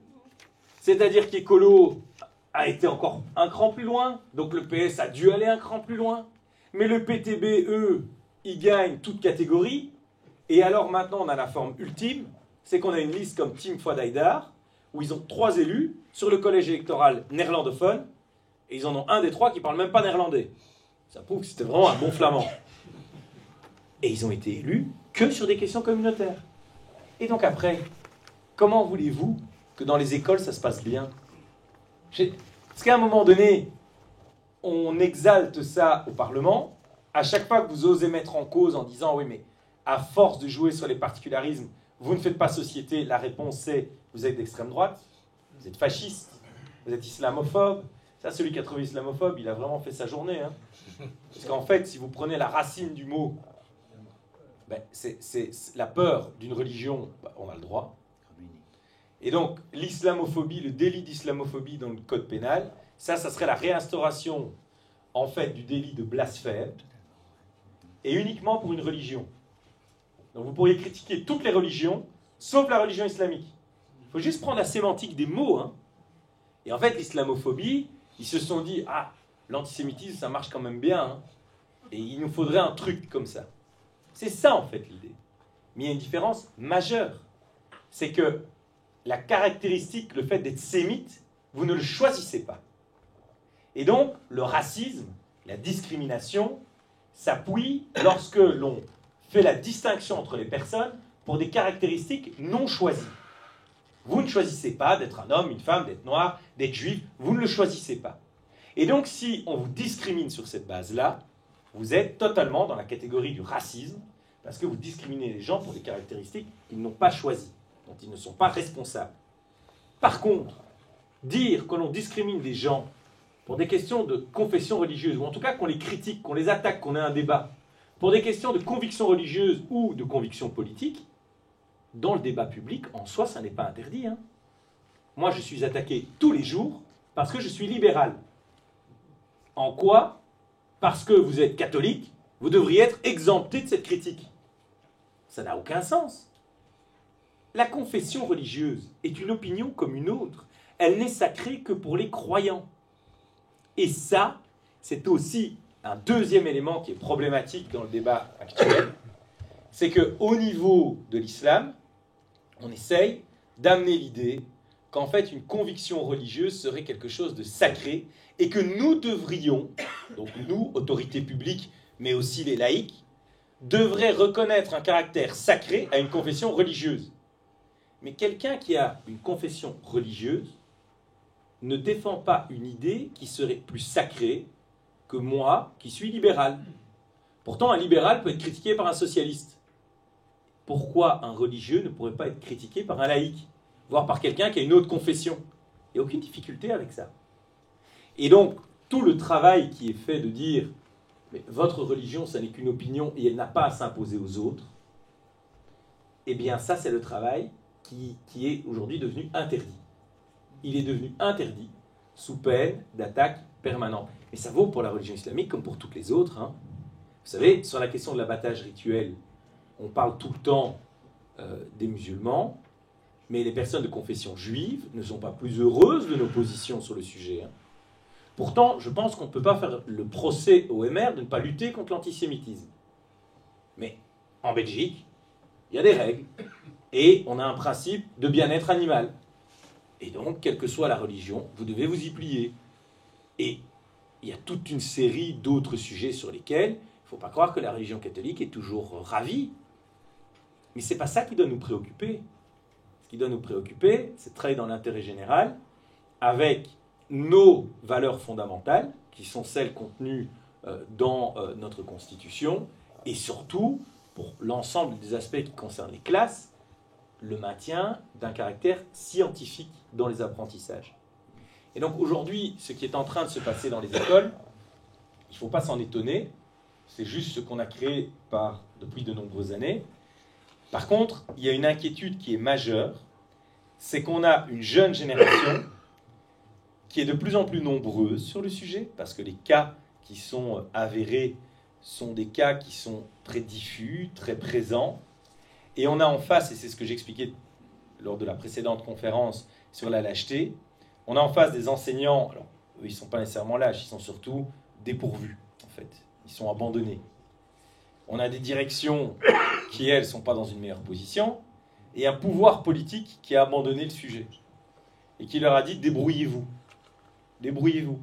C'est-à-dire qu'Écolo a été encore un cran plus loin, donc le PS a dû aller un cran plus loin. Mais le PTB, eux, ils gagnent toute catégorie. Et alors maintenant, on a la forme ultime, c'est qu'on a une liste comme Team Fouad Haïdar, où ils ont 3 élus sur le collège électoral néerlandophone, et ils en ont un des 3 qui ne parle même pas néerlandais. Ça prouve que c'était vraiment un bon flamand. Et ils ont été élus que sur des questions communautaires. Et donc après, comment voulez-vous que dans les écoles, ça se passe bien? Parce qu'à un moment donné, on exalte ça au Parlement. À chaque fois que vous osez mettre en cause en disant « oui, mais à force de jouer sur les particularismes, vous ne faites pas société », la réponse c'est « vous êtes d'extrême droite, vous êtes fasciste, vous êtes islamophobe ». Ça, celui qui a trouvé islamophobe, il a vraiment fait sa journée. Hein. Parce qu'en fait, si vous prenez la racine du mot, c'est la peur d'une religion, on a le droit. Et donc, l'islamophobie, le délit d'islamophobie dans le code pénal, ça serait la réinstauration, en fait, du délit de blasphème, et uniquement pour une religion. Donc vous pourriez critiquer toutes les religions, sauf la religion islamique. Il faut juste prendre la sémantique des mots. Hein. Et en fait, l'islamophobie, ils se sont dit, l'antisémitisme, ça marche quand même bien, hein, et il nous faudrait un truc comme ça. C'est ça, en fait, l'idée. Mais il y a une différence majeure. C'est que la caractéristique, le fait d'être sémite, vous ne le choisissez pas. Et donc, le racisme, la discrimination, s'appuie lorsque l'on fait la distinction entre les personnes pour des caractéristiques non choisies. Vous ne choisissez pas d'être un homme, une femme, d'être noir, d'être juif, vous ne le choisissez pas. Et donc, si on vous discrimine sur cette base-là, vous êtes totalement dans la catégorie du racisme, parce que vous discriminez les gens pour des caractéristiques qu'ils n'ont pas choisies, dont ils ne sont pas responsables. Par contre, dire que l'on discrimine des gens pour des questions de confession religieuse, ou en tout cas qu'on les critique, qu'on les attaque, qu'on ait un débat, pour des questions de conviction religieuse ou de conviction politique, dans le débat public, en soi, ça n'est pas interdit. Hein. Moi, je suis attaqué tous les jours parce que je suis libéral. En quoi? Parce que vous êtes catholique, vous devriez être exempté de cette critique. Ça n'a aucun sens. La confession religieuse est une opinion comme une autre. Elle n'est sacrée que pour les croyants. Et ça, c'est aussi un deuxième élément qui est problématique dans le débat actuel. C'est qu'au niveau de l'islam, on essaye d'amener l'idée qu'en fait une conviction religieuse serait quelque chose de sacré et que nous devrions, donc nous, autorités publiques, mais aussi les laïcs, devraient reconnaître un caractère sacré à une confession religieuse. Mais quelqu'un qui a une confession religieuse ne défend pas une idée qui serait plus sacrée que moi, qui suis libéral. Pourtant, un libéral peut être critiqué par un socialiste. Pourquoi un religieux ne pourrait pas être critiqué par un laïc, voire par quelqu'un qui a une autre confession? Il n'y a aucune difficulté avec ça. Et donc, tout le travail qui est fait de dire « mais votre religion, ça n'est qu'une opinion et elle n'a pas à s'imposer aux autres », eh bien ça, c'est le travail qui est aujourd'hui devenu interdit. Il est devenu interdit sous peine d'attaque permanente. Et ça vaut pour la religion islamique comme pour toutes les autres. Hein. Vous savez, sur la question de l'abattage rituel, on parle tout le temps des musulmans, mais les personnes de confession juive ne sont pas plus heureuses de nos positions sur le sujet. Hein. Pourtant, je pense qu'on ne peut pas faire le procès au MR de ne pas lutter contre l'antisémitisme. Mais en Belgique, il y a des règles, et on a un principe de bien-être animal. Et donc, quelle que soit la religion, vous devez vous y plier. Et il y a toute une série d'autres sujets sur lesquels il ne faut pas croire que la religion catholique est toujours ravie. Mais ce n'est pas ça qui doit nous préoccuper. Ce qui doit nous préoccuper, c'est de travailler dans l'intérêt général avec nos valeurs fondamentales, qui sont celles contenues dans notre Constitution, et surtout, pour l'ensemble des aspects qui concernent les classes, le maintien d'un caractère scientifique dans les apprentissages. Et donc aujourd'hui, ce qui est en train de se passer dans les écoles, il ne faut pas s'en étonner, c'est juste ce qu'on a créé depuis de nombreuses années. Par contre, il y a une inquiétude qui est majeure, c'est qu'on a une jeune génération qui est de plus en plus nombreuse sur le sujet, parce que les cas qui sont avérés sont des cas qui sont très diffus, très présents, et on a en face, et c'est ce que j'expliquais lors de la précédente conférence sur la lâcheté, on a en face des enseignants, alors eux ils ne sont pas nécessairement lâches, ils sont surtout dépourvus, en fait, ils sont abandonnés. On a des directions qui, elles, ne sont pas dans une meilleure position, et un pouvoir politique qui a abandonné le sujet, et qui leur a dit « débrouillez-vous, débrouillez-vous,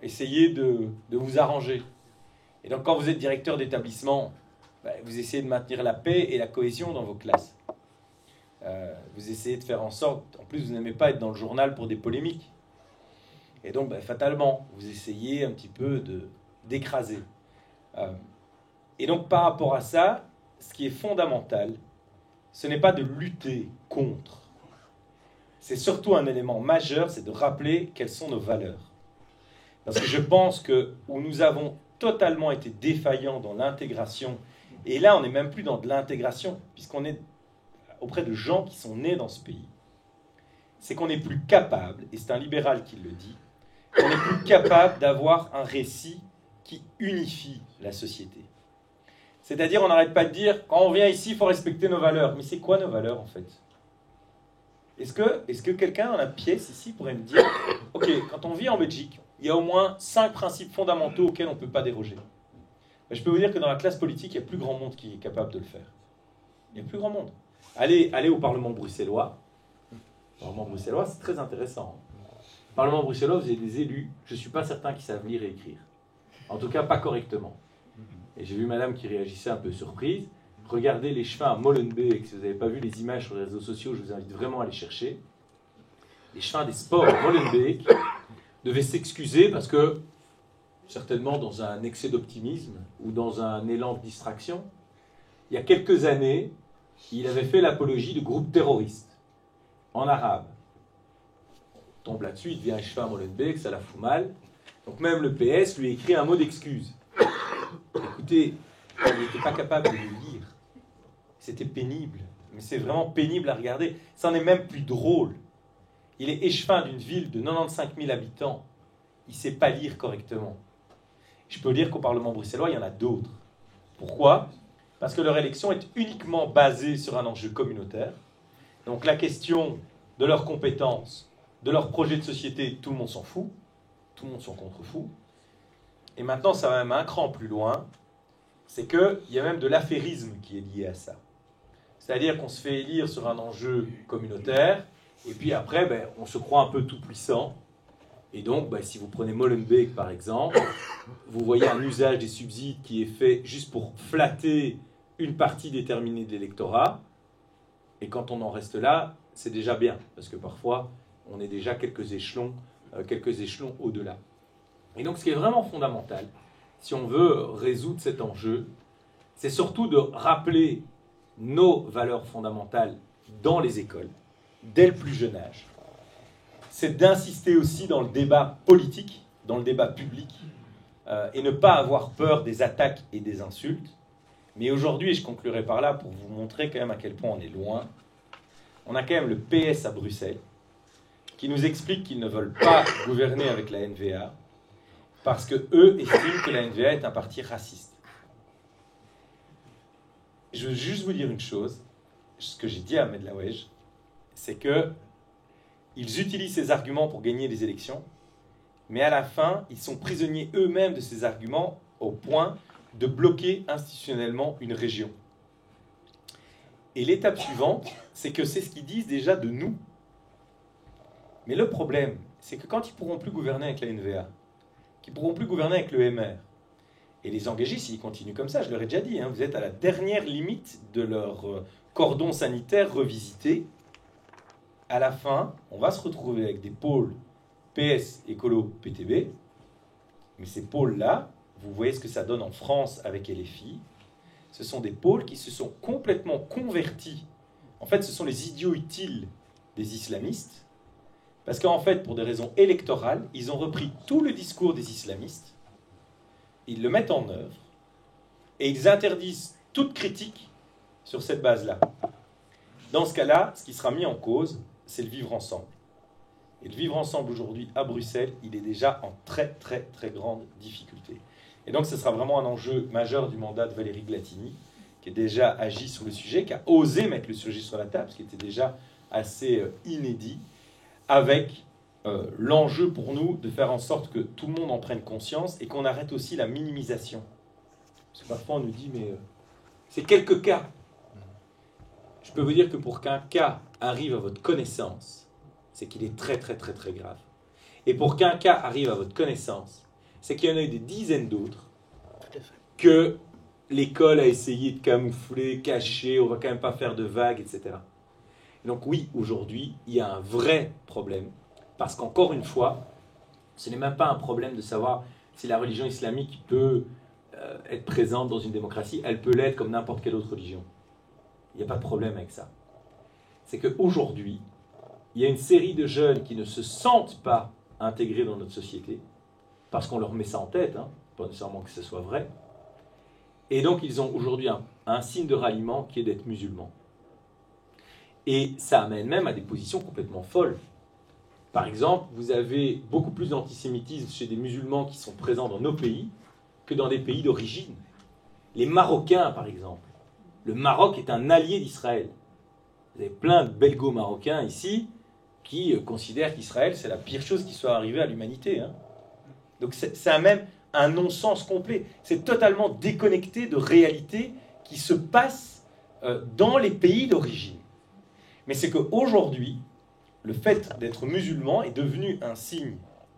essayez de vous arranger ». Et donc quand vous êtes directeur d'établissement, vous essayez de maintenir la paix et la cohésion dans vos classes. Vous essayez de faire en sorte, en plus vous n'aimez pas être dans le journal pour des polémiques. Et donc fatalement, vous essayez un petit peu d'écraser. Et donc par rapport à ça, ce qui est fondamental, ce n'est pas de lutter contre. C'est surtout un élément majeur, c'est de rappeler quelles sont nos valeurs. Parce que je pense que où nous avons totalement été défaillants dans l'intégration, et là on n'est même plus dans de l'intégration, puisqu'on est auprès de gens qui sont nés dans ce pays, c'est qu'on n'est plus capable, et c'est un libéral qui le dit, on n'est plus capable d'avoir un récit qui unifie la société. C'est-à-dire, on n'arrête pas de dire, quand on vient ici, il faut respecter nos valeurs. Mais c'est quoi nos valeurs, en fait? Est-ce que quelqu'un dans la pièce ici pourrait me dire, ok, quand on vit en Belgique, il y a au moins 5 principes fondamentaux auxquels on ne peut pas déroger. Je peux vous dire que dans la classe politique, il y a plus grand monde qui est capable de le faire. Il n'y a plus grand monde. Allez au Parlement bruxellois. Le Parlement bruxellois, c'est très intéressant. Le Parlement bruxellois, vous avez des élus, je ne suis pas certain qu'ils savent lire et écrire. En tout cas, pas correctement. Et j'ai vu madame qui réagissait un peu surprise. Regardez les chevins à Molenbeek. Si vous n'avez pas vu les images sur les réseaux sociaux, je vous invite vraiment à les chercher. Les chevins des sports à Molenbeek devaient s'excuser parce que, certainement dans un excès d'optimisme ou dans un élan de distraction, il y a quelques années, il avait fait l'apologie de groupes terroristes en arabe. On tombe là-dessus, il devient un chevin à Molenbeek, ça la fout mal. Donc même le PS lui écrit un mot d'excuse. Écoutez, il n'était pas capable de le lire. C'était pénible. Mais c'est vraiment pénible à regarder. Ça n'en est même plus drôle. Il est échevin d'une ville de 95 000 habitants. Il ne sait pas lire correctement. Je peux dire qu'au Parlement bruxellois, il y en a d'autres. Pourquoi ? Parce que leur élection est uniquement basée sur un enjeu communautaire. Donc la question de leurs compétences, de leur projet de société, tout le monde s'en fout. Tout le monde s'en contrefout. Et maintenant, ça va même un cran plus loin. C'est qu'il y a même de l'affairisme qui est lié à ça. C'est-à-dire qu'on se fait élire sur un enjeu communautaire, et puis après, on se croit un peu tout-puissant. Et donc, si vous prenez Molenbeek, par exemple, vous voyez un usage des subsides qui est fait juste pour flatter une partie déterminée de l'électorat. Et quand on en reste là, c'est déjà bien, parce que parfois, on est déjà quelques échelons au-delà. Et donc, ce qui est vraiment fondamental, si on veut résoudre cet enjeu, c'est surtout de rappeler nos valeurs fondamentales dans les écoles, dès le plus jeune âge. C'est d'insister aussi dans le débat politique, dans le débat public, et ne pas avoir peur des attaques et des insultes. Mais aujourd'hui, et je conclurai par là pour vous montrer quand même à quel point on est loin, on a quand même le PS à Bruxelles, qui nous explique qu'ils ne veulent pas gouverner avec la NVA, parce qu'eux estiment que la NVA est un parti raciste. Je veux juste vous dire une chose, ce que j'ai dit à Ahmed Laouej, c'est que ils utilisent ces arguments pour gagner des élections, mais à la fin, ils sont prisonniers eux-mêmes de ces arguments au point de bloquer institutionnellement une région. Et l'étape suivante, c'est que c'est ce qu'ils disent déjà de nous. Mais le problème, c'est que quand ils ne pourront plus gouverner avec la NVA, qu'ils ne pourront plus gouverner avec le MR, et les engagés, s'ils continuent comme ça, je leur ai déjà dit, vous êtes à la dernière limite de leur cordon sanitaire revisité. À la fin, on va se retrouver avec des pôles PS, écolo, PTB. Mais ces pôles-là, vous voyez ce que ça donne en France avec LFI. Ce sont des pôles qui se sont complètement convertis. En fait, ce sont les idiots utiles des islamistes. Parce qu'en fait, pour des raisons électorales, ils ont repris tout le discours des islamistes, ils le mettent en œuvre, et ils interdisent toute critique sur cette base-là. Dans ce cas-là, ce qui sera mis en cause, c'est le vivre ensemble. Et le vivre ensemble aujourd'hui à Bruxelles, il est déjà en très très très grande difficulté. Et donc ce sera vraiment un enjeu majeur du mandat de Valérie Glatini, qui a déjà agi sur le sujet, qui a osé mettre le sujet sur la table, ce qui était déjà assez inédit, avec l'enjeu pour nous de faire en sorte que tout le monde en prenne conscience et qu'on arrête aussi la minimisation. Parce que parfois on nous dit, mais c'est quelques cas. Je peux vous dire que pour qu'un cas arrive à votre connaissance, c'est qu'il est très très très très grave. Et pour qu'un cas arrive à votre connaissance, c'est qu'il y en a eu des dizaines d'autres que l'école a essayé de camoufler, cacher, on ne va quand même pas faire de vagues, etc. Donc oui, aujourd'hui, il y a un vrai problème, parce qu'encore une fois, ce n'est même pas un problème de savoir si la religion islamique peut être présente dans une démocratie, elle peut l'être comme n'importe quelle autre religion. Il n'y a pas de problème avec ça. C'est qu'aujourd'hui, il y a une série de jeunes qui ne se sentent pas intégrés dans notre société, parce qu'on leur met ça en tête, pas nécessairement que ce soit vrai. Et donc, ils ont aujourd'hui un signe de ralliement qui est d'être musulmans. Et ça amène même à des positions complètement folles. Par exemple, vous avez beaucoup plus d'antisémitisme chez des musulmans qui sont présents dans nos pays que dans des pays d'origine. Les Marocains, par exemple. Le Maroc est un allié d'Israël. Vous avez plein de belgo-marocains ici qui considèrent qu'Israël, c'est la pire chose qui soit arrivée à l'humanité. Donc c'est même un non-sens complet. C'est totalement déconnecté de réalités qui se passent dans les pays d'origine. Mais c'est qu'aujourd'hui, le fait d'être musulman est devenu un signe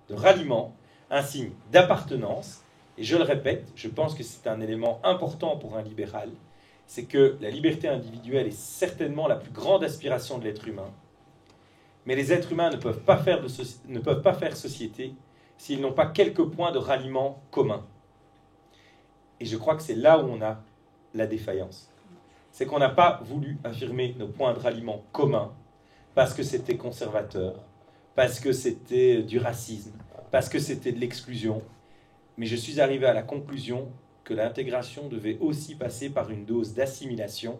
de ralliement, un signe d'appartenance. Et je le répète, je pense que c'est un élément important pour un libéral, c'est que la liberté individuelle est certainement la plus grande aspiration de l'être humain. Mais les êtres humains ne peuvent pas faire société s'ils n'ont pas quelques points de ralliement communs. Et je crois que c'est là où on a la défaillance. C'est qu'on n'a pas voulu affirmer nos points de ralliement communs parce que c'était conservateur, parce que c'était du racisme, parce que c'était de l'exclusion. Mais je suis arrivé à la conclusion que l'intégration devait aussi passer par une dose d'assimilation.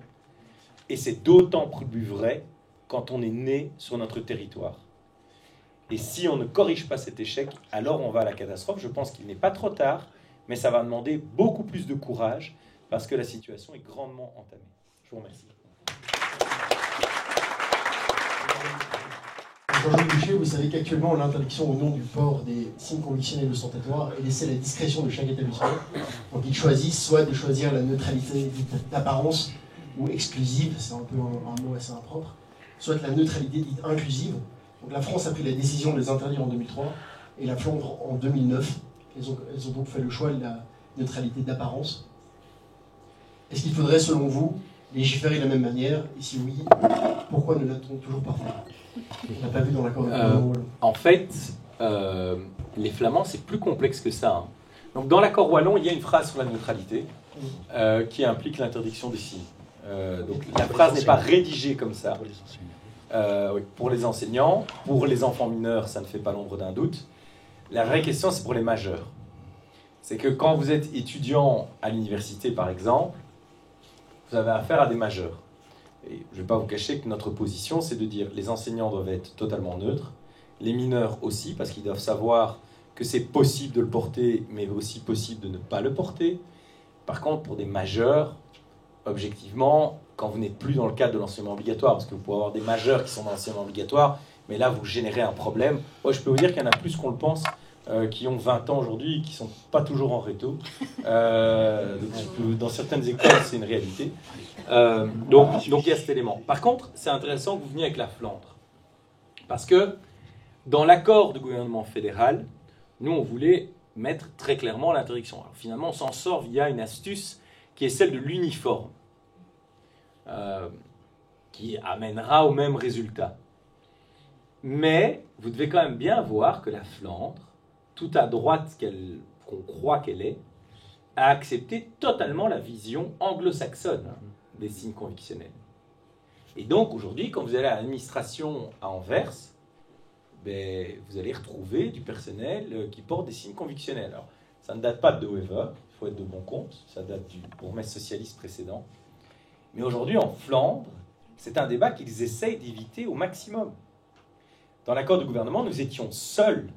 Et c'est d'autant plus vrai quand on est né sur notre territoire. Et si on ne corrige pas cet échec, alors on va à la catastrophe. Je pense qu'il n'est pas trop tard, mais ça va demander beaucoup plus de courage parce que la situation est grandement entamée. Je vous remercie. Jean-Jacques Boucher, vous savez qu'actuellement, l'interdiction au nom du port des signes convictionnels ostentatoires est laissée à la discrétion de chaque établissement. Donc ils choisissent soit de choisir la neutralité dite d'apparence ou exclusive, c'est un peu un mot assez impropre, soit la neutralité dite inclusive. Donc la France a pris la décision de les interdire en 2003 et la Flandre en 2009. Elles ont donc fait le choix de la neutralité d'apparence. Est-ce qu'il faudrait, selon vous, légiférer de la même manière? Et si oui, pourquoi ne l'a-t-on toujours pas fait? On n'a pas vu dans l'accord de Wallon. En fait, les Flamands, c'est plus complexe que ça. Hein. Donc, dans l'accord Wallon, il y a une phrase sur la neutralité qui implique l'interdiction des signes. Donc, la phrase n'est pas rédigée comme ça. Oui, pour les enseignants, pour les enfants mineurs, ça ne fait pas l'ombre d'un doute. La vraie question, c'est pour les majeurs. C'est que quand vous êtes étudiant à l'université, par exemple, vous avez affaire à des majeurs. Et je ne vais pas vous cacher que notre position, c'est de dire les enseignants doivent être totalement neutres, les mineurs aussi, parce qu'ils doivent savoir que c'est possible de le porter, mais aussi possible de ne pas le porter. Par contre, pour des majeurs, objectivement, quand vous n'êtes plus dans le cadre de l'enseignement obligatoire, parce que vous pouvez avoir des majeurs qui sont dans l'enseignement obligatoire, mais là, vous générez un problème. Moi, je peux vous dire qu'il y en a plus qu'on le pense, qui ont 20 ans aujourd'hui, qui ne sont pas toujours en réto. Dans certaines écoles, c'est une réalité. Donc, il y a cet élément. Par contre, c'est intéressant que vous veniez avec la Flandre. Parce que, dans l'accord du gouvernement fédéral, nous, on voulait mettre très clairement l'interdiction. Alors, finalement, on s'en sort via une astuce qui est celle de l'uniforme, qui amènera au même résultat. Mais vous devez quand même bien voir que la Flandre, tout à droite qu'on croit qu'elle est, a accepté totalement la vision anglo-saxonne des signes convictionnels. Et donc aujourd'hui, quand vous allez à l'administration à Anvers, vous allez retrouver du personnel qui porte des signes convictionnels. Alors, ça ne date pas de De Wever, il faut être de bon compte, ça date du bourgmestre socialiste précédent. Mais aujourd'hui, en Flandre, c'est un débat qu'ils essayent d'éviter au maximum. Dans l'accord de gouvernement, nous étions seuls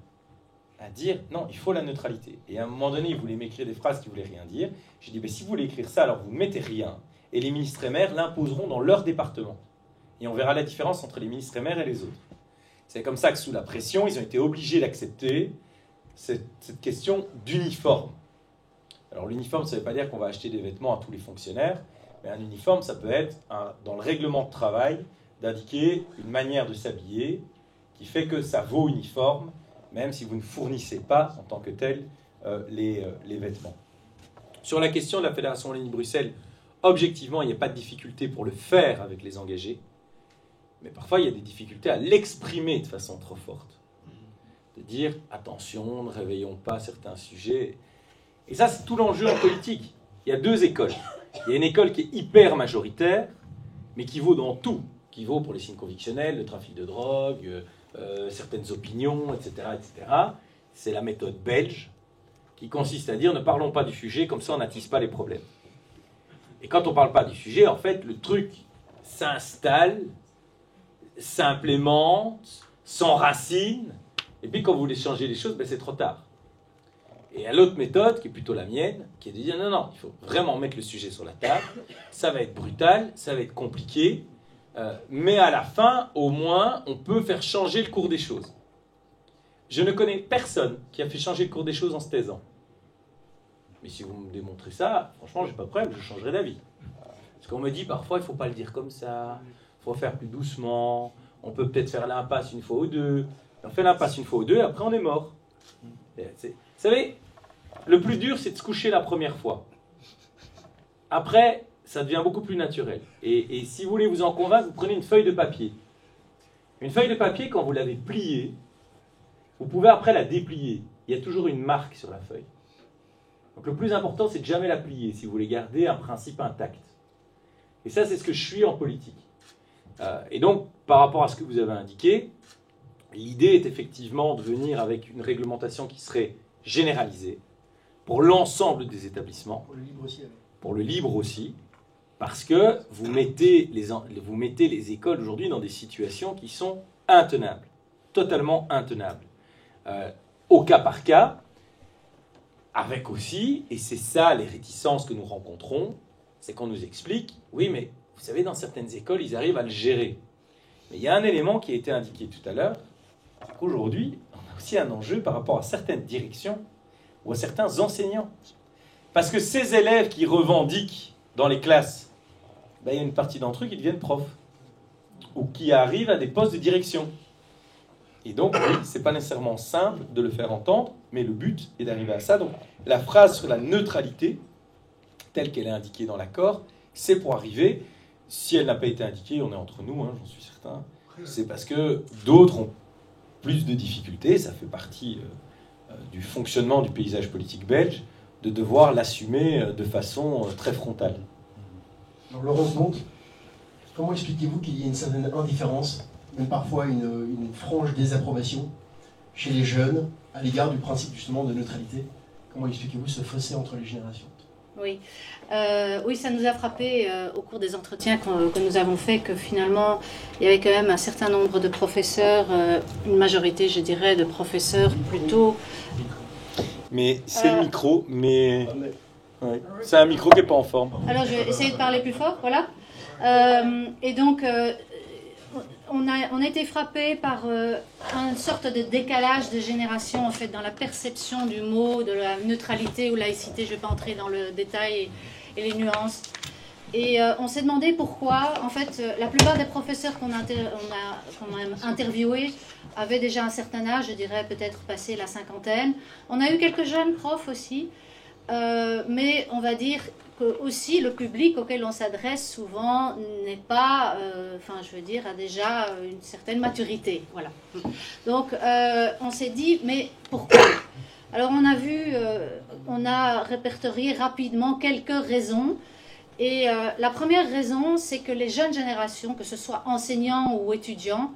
à dire non, il faut la neutralité. Et à un moment donné, ils voulaient m'écrire des phrases qui ne voulaient rien dire. J'ai dit, si vous voulez écrire ça, alors vous ne mettez rien. Et les ministres et maires l'imposeront dans leur département. Et on verra la différence entre les ministres et maires et les autres. C'est comme ça que sous la pression, ils ont été obligés d'accepter cette question d'uniforme. Alors l'uniforme, ça ne veut pas dire qu'on va acheter des vêtements à tous les fonctionnaires, mais un uniforme, ça peut être, dans le règlement de travail, d'indiquer une manière de s'habiller qui fait que ça vaut uniforme, même si vous ne fournissez pas, en tant que tel, les vêtements. Sur la question de la Fédération Wallonie-Bruxelles, objectivement, il n'y a pas de difficulté pour le faire avec les engagés, mais parfois, il y a des difficultés à l'exprimer de façon trop forte. De dire, attention, ne réveillons pas certains sujets. Et ça, c'est tout l'enjeu en politique. Il y a deux écoles. Il y a une école qui est hyper majoritaire, mais qui vaut dans tout. Qui vaut pour les signes convictionnels, le trafic de drogue, certaines opinions, etc., etc. C'est la méthode belge, qui consiste à dire, ne parlons pas du sujet, comme ça on n'attise pas les problèmes. Et quand on ne parle pas du sujet, en fait, le truc s'installe, s'implémente, s'enracine, et puis quand vous voulez changer les choses, c'est trop tard. Et à l'autre méthode, qui est plutôt la mienne, qui est de dire non, il faut vraiment mettre le sujet sur la table, ça va être brutal, ça va être compliqué, mais à la fin, au moins, on peut faire changer le cours des choses. Je ne connais personne qui a fait changer le cours des choses en se taisant. Mais si vous me démontrez ça, franchement, j'ai pas de problème, je changerai d'avis. Parce qu'on me dit parfois, il ne faut pas le dire comme ça, il faut faire plus doucement, on peut peut-être faire l'impasse une fois ou deux. On fait l'impasse une fois ou deux, et après on est mort. Vous savez, le plus dur, c'est de se coucher la première fois. Après, ça devient beaucoup plus naturel. Et si vous voulez vous en convaincre, vous prenez une feuille de papier. Une feuille de papier, quand vous l'avez pliée, vous pouvez après la déplier. Il y a toujours une marque sur la feuille. Donc le plus important, c'est de jamais la plier, si vous voulez garder un principe intact. Et ça, c'est ce que je suis en politique. Et donc, par rapport à ce que vous avez indiqué, l'idée est effectivement de venir avec une réglementation qui serait généralisée pour l'ensemble des établissements. Pour le libre aussi. Pour le libre aussi, parce que vous mettez les écoles aujourd'hui dans des situations qui sont intenables, totalement intenables. Au cas par cas, avec aussi, et c'est ça les réticences que nous rencontrons, c'est qu'on nous explique, oui mais vous savez dans certaines écoles ils arrivent à le gérer. Mais il y a un élément qui a été indiqué tout à l'heure, c'est qu'aujourd'hui on a aussi un enjeu par rapport à certaines directions ou à certains enseignants. Parce que ces élèves qui revendiquent dans les classes, il y a une partie d'entre eux qui deviennent profs ou qui arrivent à des postes de direction. Et donc, oui, ce n'est pas nécessairement simple de le faire entendre, mais le but est d'arriver à ça. Donc, la phrase sur la neutralité, telle qu'elle est indiquée dans l'accord, c'est pour arriver, si elle n'a pas été indiquée, on est entre nous, j'en suis certain, c'est parce que d'autres ont plus de difficultés, ça fait partie du fonctionnement du paysage politique belge, de devoir l'assumer de façon très frontale. Alors, Laurence Bonte, comment expliquez-vous qu'il y ait une certaine indifférence, même parfois une franche désapprobation chez les jeunes à l'égard du principe justement de neutralité? Comment expliquez-vous ce fossé entre les générations? Oui. Oui, ça nous a frappé au cours des entretiens que nous avons faits que finalement, il y avait quand même un certain nombre de professeurs, une majorité, je dirais, de professeurs plutôt... Mais c'est le micro, mais... Ouais. C'est un micro qui n'est pas en forme. Alors, je vais essayer de parler plus fort, voilà. Et donc, on a été frappé par une sorte de décalage de génération, en fait, dans la perception du mot, de la neutralité ou laïcité. Je ne vais pas entrer dans le détail et les nuances. Et on s'est demandé pourquoi, en fait, la plupart des professeurs qu'on a interviewés avaient déjà un certain âge, je dirais peut-être passé la cinquantaine. On a eu quelques jeunes profs aussi, mais on va dire que aussi le public auquel on s'adresse souvent n'est pas, je veux dire, a déjà une certaine maturité. Voilà. Donc, on s'est dit, mais pourquoi? Alors, on a répertorié rapidement quelques raisons. Et la première raison, c'est que les jeunes générations, que ce soit enseignants ou étudiants,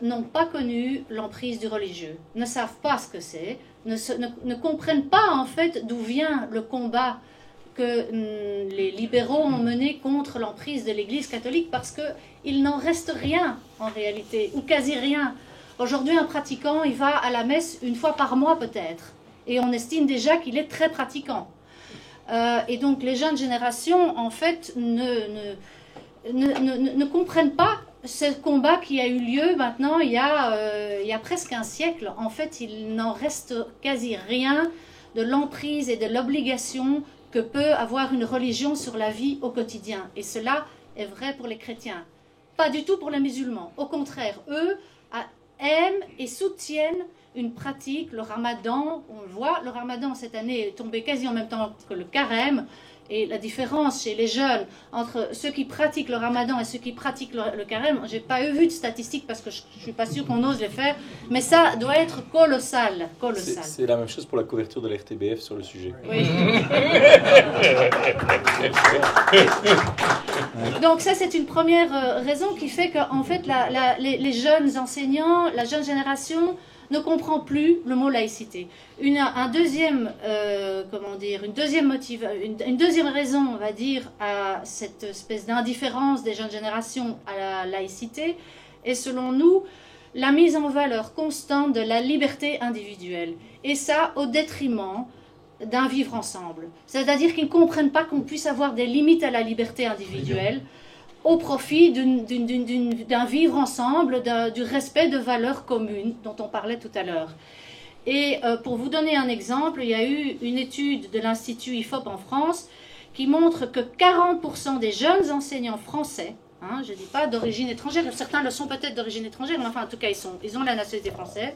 n'ont pas connu l'emprise du religieux, ne savent pas ce que c'est, ne comprennent pas en fait d'où vient le combat que les libéraux ont mené contre l'emprise de l'Église catholique, parce qu'il n'en reste rien en réalité, ou quasi rien. Aujourd'hui, un pratiquant, il va à la messe une fois par mois peut-être, et on estime déjà qu'il est très pratiquant. Et donc les jeunes générations, en fait, ne comprennent pas ce combat qui a eu lieu maintenant il y a presque un siècle. En fait, il n'en reste quasi rien de l'emprise et de l'obligation que peut avoir une religion sur la vie au quotidien. Et cela est vrai pour les chrétiens. Pas du tout pour les musulmans. Au contraire, eux aiment et soutiennent une pratique, le ramadan, on le voit, le ramadan cette année est tombé quasi en même temps que le carême, et la différence chez les jeunes entre ceux qui pratiquent le ramadan et ceux qui pratiquent le carême, j'ai pas vu de statistiques parce que je suis pas sûre qu'on ose les faire, mais ça doit être colossal, colossal. C'est la même chose pour la couverture de l'RTBF sur le sujet. Oui. Donc ça, c'est une première raison qui fait qu'en fait les jeunes enseignants, la jeune génération ne comprend plus le mot laïcité. Une deuxième raison, on va dire, à cette espèce d'indifférence des jeunes générations à la laïcité est, selon nous, la mise en valeur constante de la liberté individuelle. Et ça, au détriment d'un vivre ensemble. C'est-à-dire qu'ils ne comprennent pas qu'on puisse avoir des limites à la liberté individuelle au profit d'un vivre ensemble, du respect de valeurs communes dont on parlait tout à l'heure. Et pour vous donner un exemple, il y a eu une étude de l'Institut IFOP en France qui montre que 40% des jeunes enseignants français, hein, je ne dis pas d'origine étrangère, certains le sont peut-être d'origine étrangère, mais enfin en tout cas ils ont la nationalité française,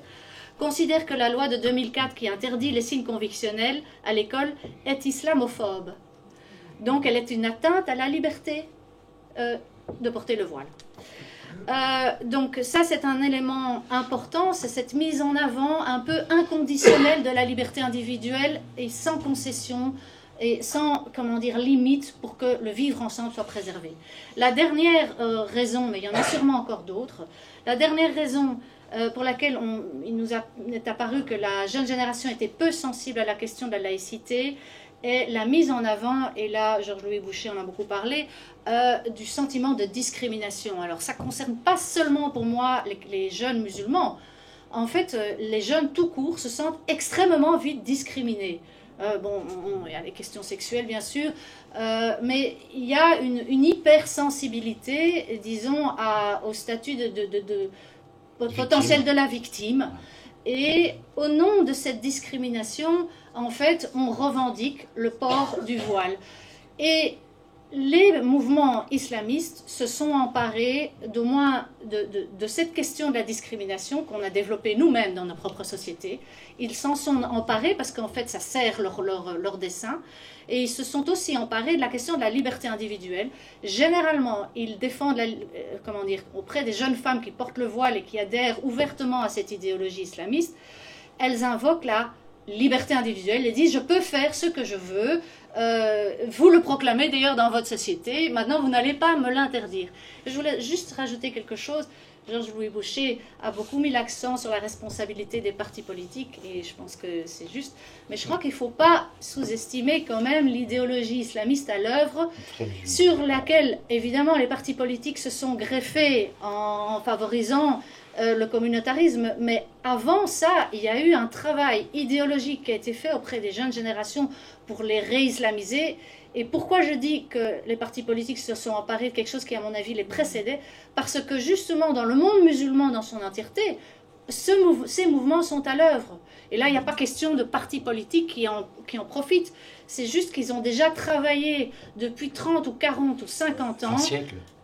considèrent que la loi de 2004 qui interdit les signes convictionnels à l'école est islamophobe. Donc elle est une atteinte à la liberté de porter le voile. Donc ça c'est un élément important, c'est cette mise en avant un peu inconditionnelle de la liberté individuelle et sans concession et sans, comment dire, limite pour que le vivre ensemble soit préservé. La dernière raison, mais il y en a sûrement encore d'autres, la dernière raison pour laquelle il nous est apparu que la jeune génération était peu sensible à la question de la laïcité est la mise en avant, et là Georges-Louis Boucher en a beaucoup parlé, du sentiment de discrimination. Alors ça ne concerne pas seulement pour moi les jeunes musulmans. En fait, les jeunes tout court se sentent extrêmement vite discriminés. Bon, il y a les questions sexuelles bien sûr, mais il y a une hypersensibilité, disons, au statut de potentiel de la victime. Et au nom de cette discrimination, en fait, on revendique le port du voile. Et les mouvements islamistes se sont emparés d'au moins de cette question de la discrimination qu'on a développée nous-mêmes dans nos propres sociétés. Ils s'en sont emparés parce qu'en fait ça sert leur dessein, et ils se sont aussi emparés de la question de la liberté individuelle. Généralement, ils défendent, comment dire, auprès des jeunes femmes qui portent le voile et qui adhèrent ouvertement à cette idéologie islamiste, elles invoquent la liberté individuelle et disent « je peux faire ce que je veux ». Vous le proclamez d'ailleurs dans votre société, maintenant vous n'allez pas me l'interdire. Je voulais juste rajouter quelque chose. Georges-Louis Boucher a beaucoup mis l'accent sur la responsabilité des partis politiques, et je pense que c'est juste. Mais je crois qu'il ne faut pas sous-estimer quand même l'idéologie islamiste à l'œuvre, sur laquelle évidemment les partis politiques se sont greffés en favorisant le communautarisme, mais avant ça, il y a eu un travail idéologique qui a été fait auprès des jeunes générations pour les réislamiser. Et pourquoi je dis que les partis politiques se sont emparés de quelque chose qui, à mon avis, les précédait? Parce que justement, dans le monde musulman dans son entièreté, ces mouvements sont à l'œuvre. Et là, il n'y a pas question de partis politiques qui en profitent. C'est juste qu'ils ont déjà travaillé depuis 30 ou 40 ou 50 ans.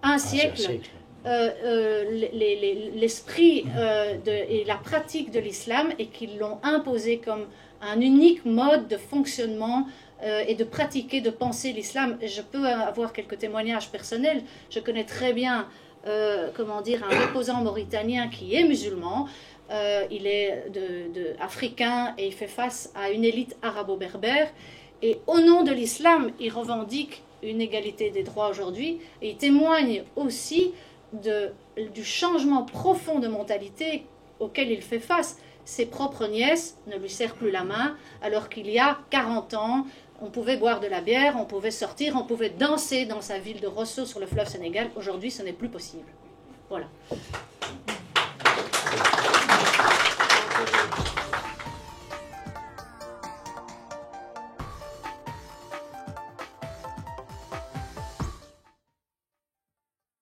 Un siècle. L'esprit et la pratique de l'islam, et qu'ils l'ont imposé comme un unique mode de fonctionnement et de pratiquer, de penser l'islam. Je peux avoir quelques témoignages personnels. Je connais très bien, comment dire, un opposant mauritanien qui est musulman. Il est africain et il fait face à une élite arabo-berbère. Et au nom de l'islam, il revendique une égalité des droits aujourd'hui. Et il témoigne aussi du changement profond de mentalité auquel il fait face. Ses propres nièces ne lui serrent plus la main, alors qu'il y a 40 ans, on pouvait boire de la bière, on pouvait sortir, on pouvait danser dans sa ville de Rosso sur le fleuve Sénégal. Aujourd'hui, ce n'est plus possible. Voilà.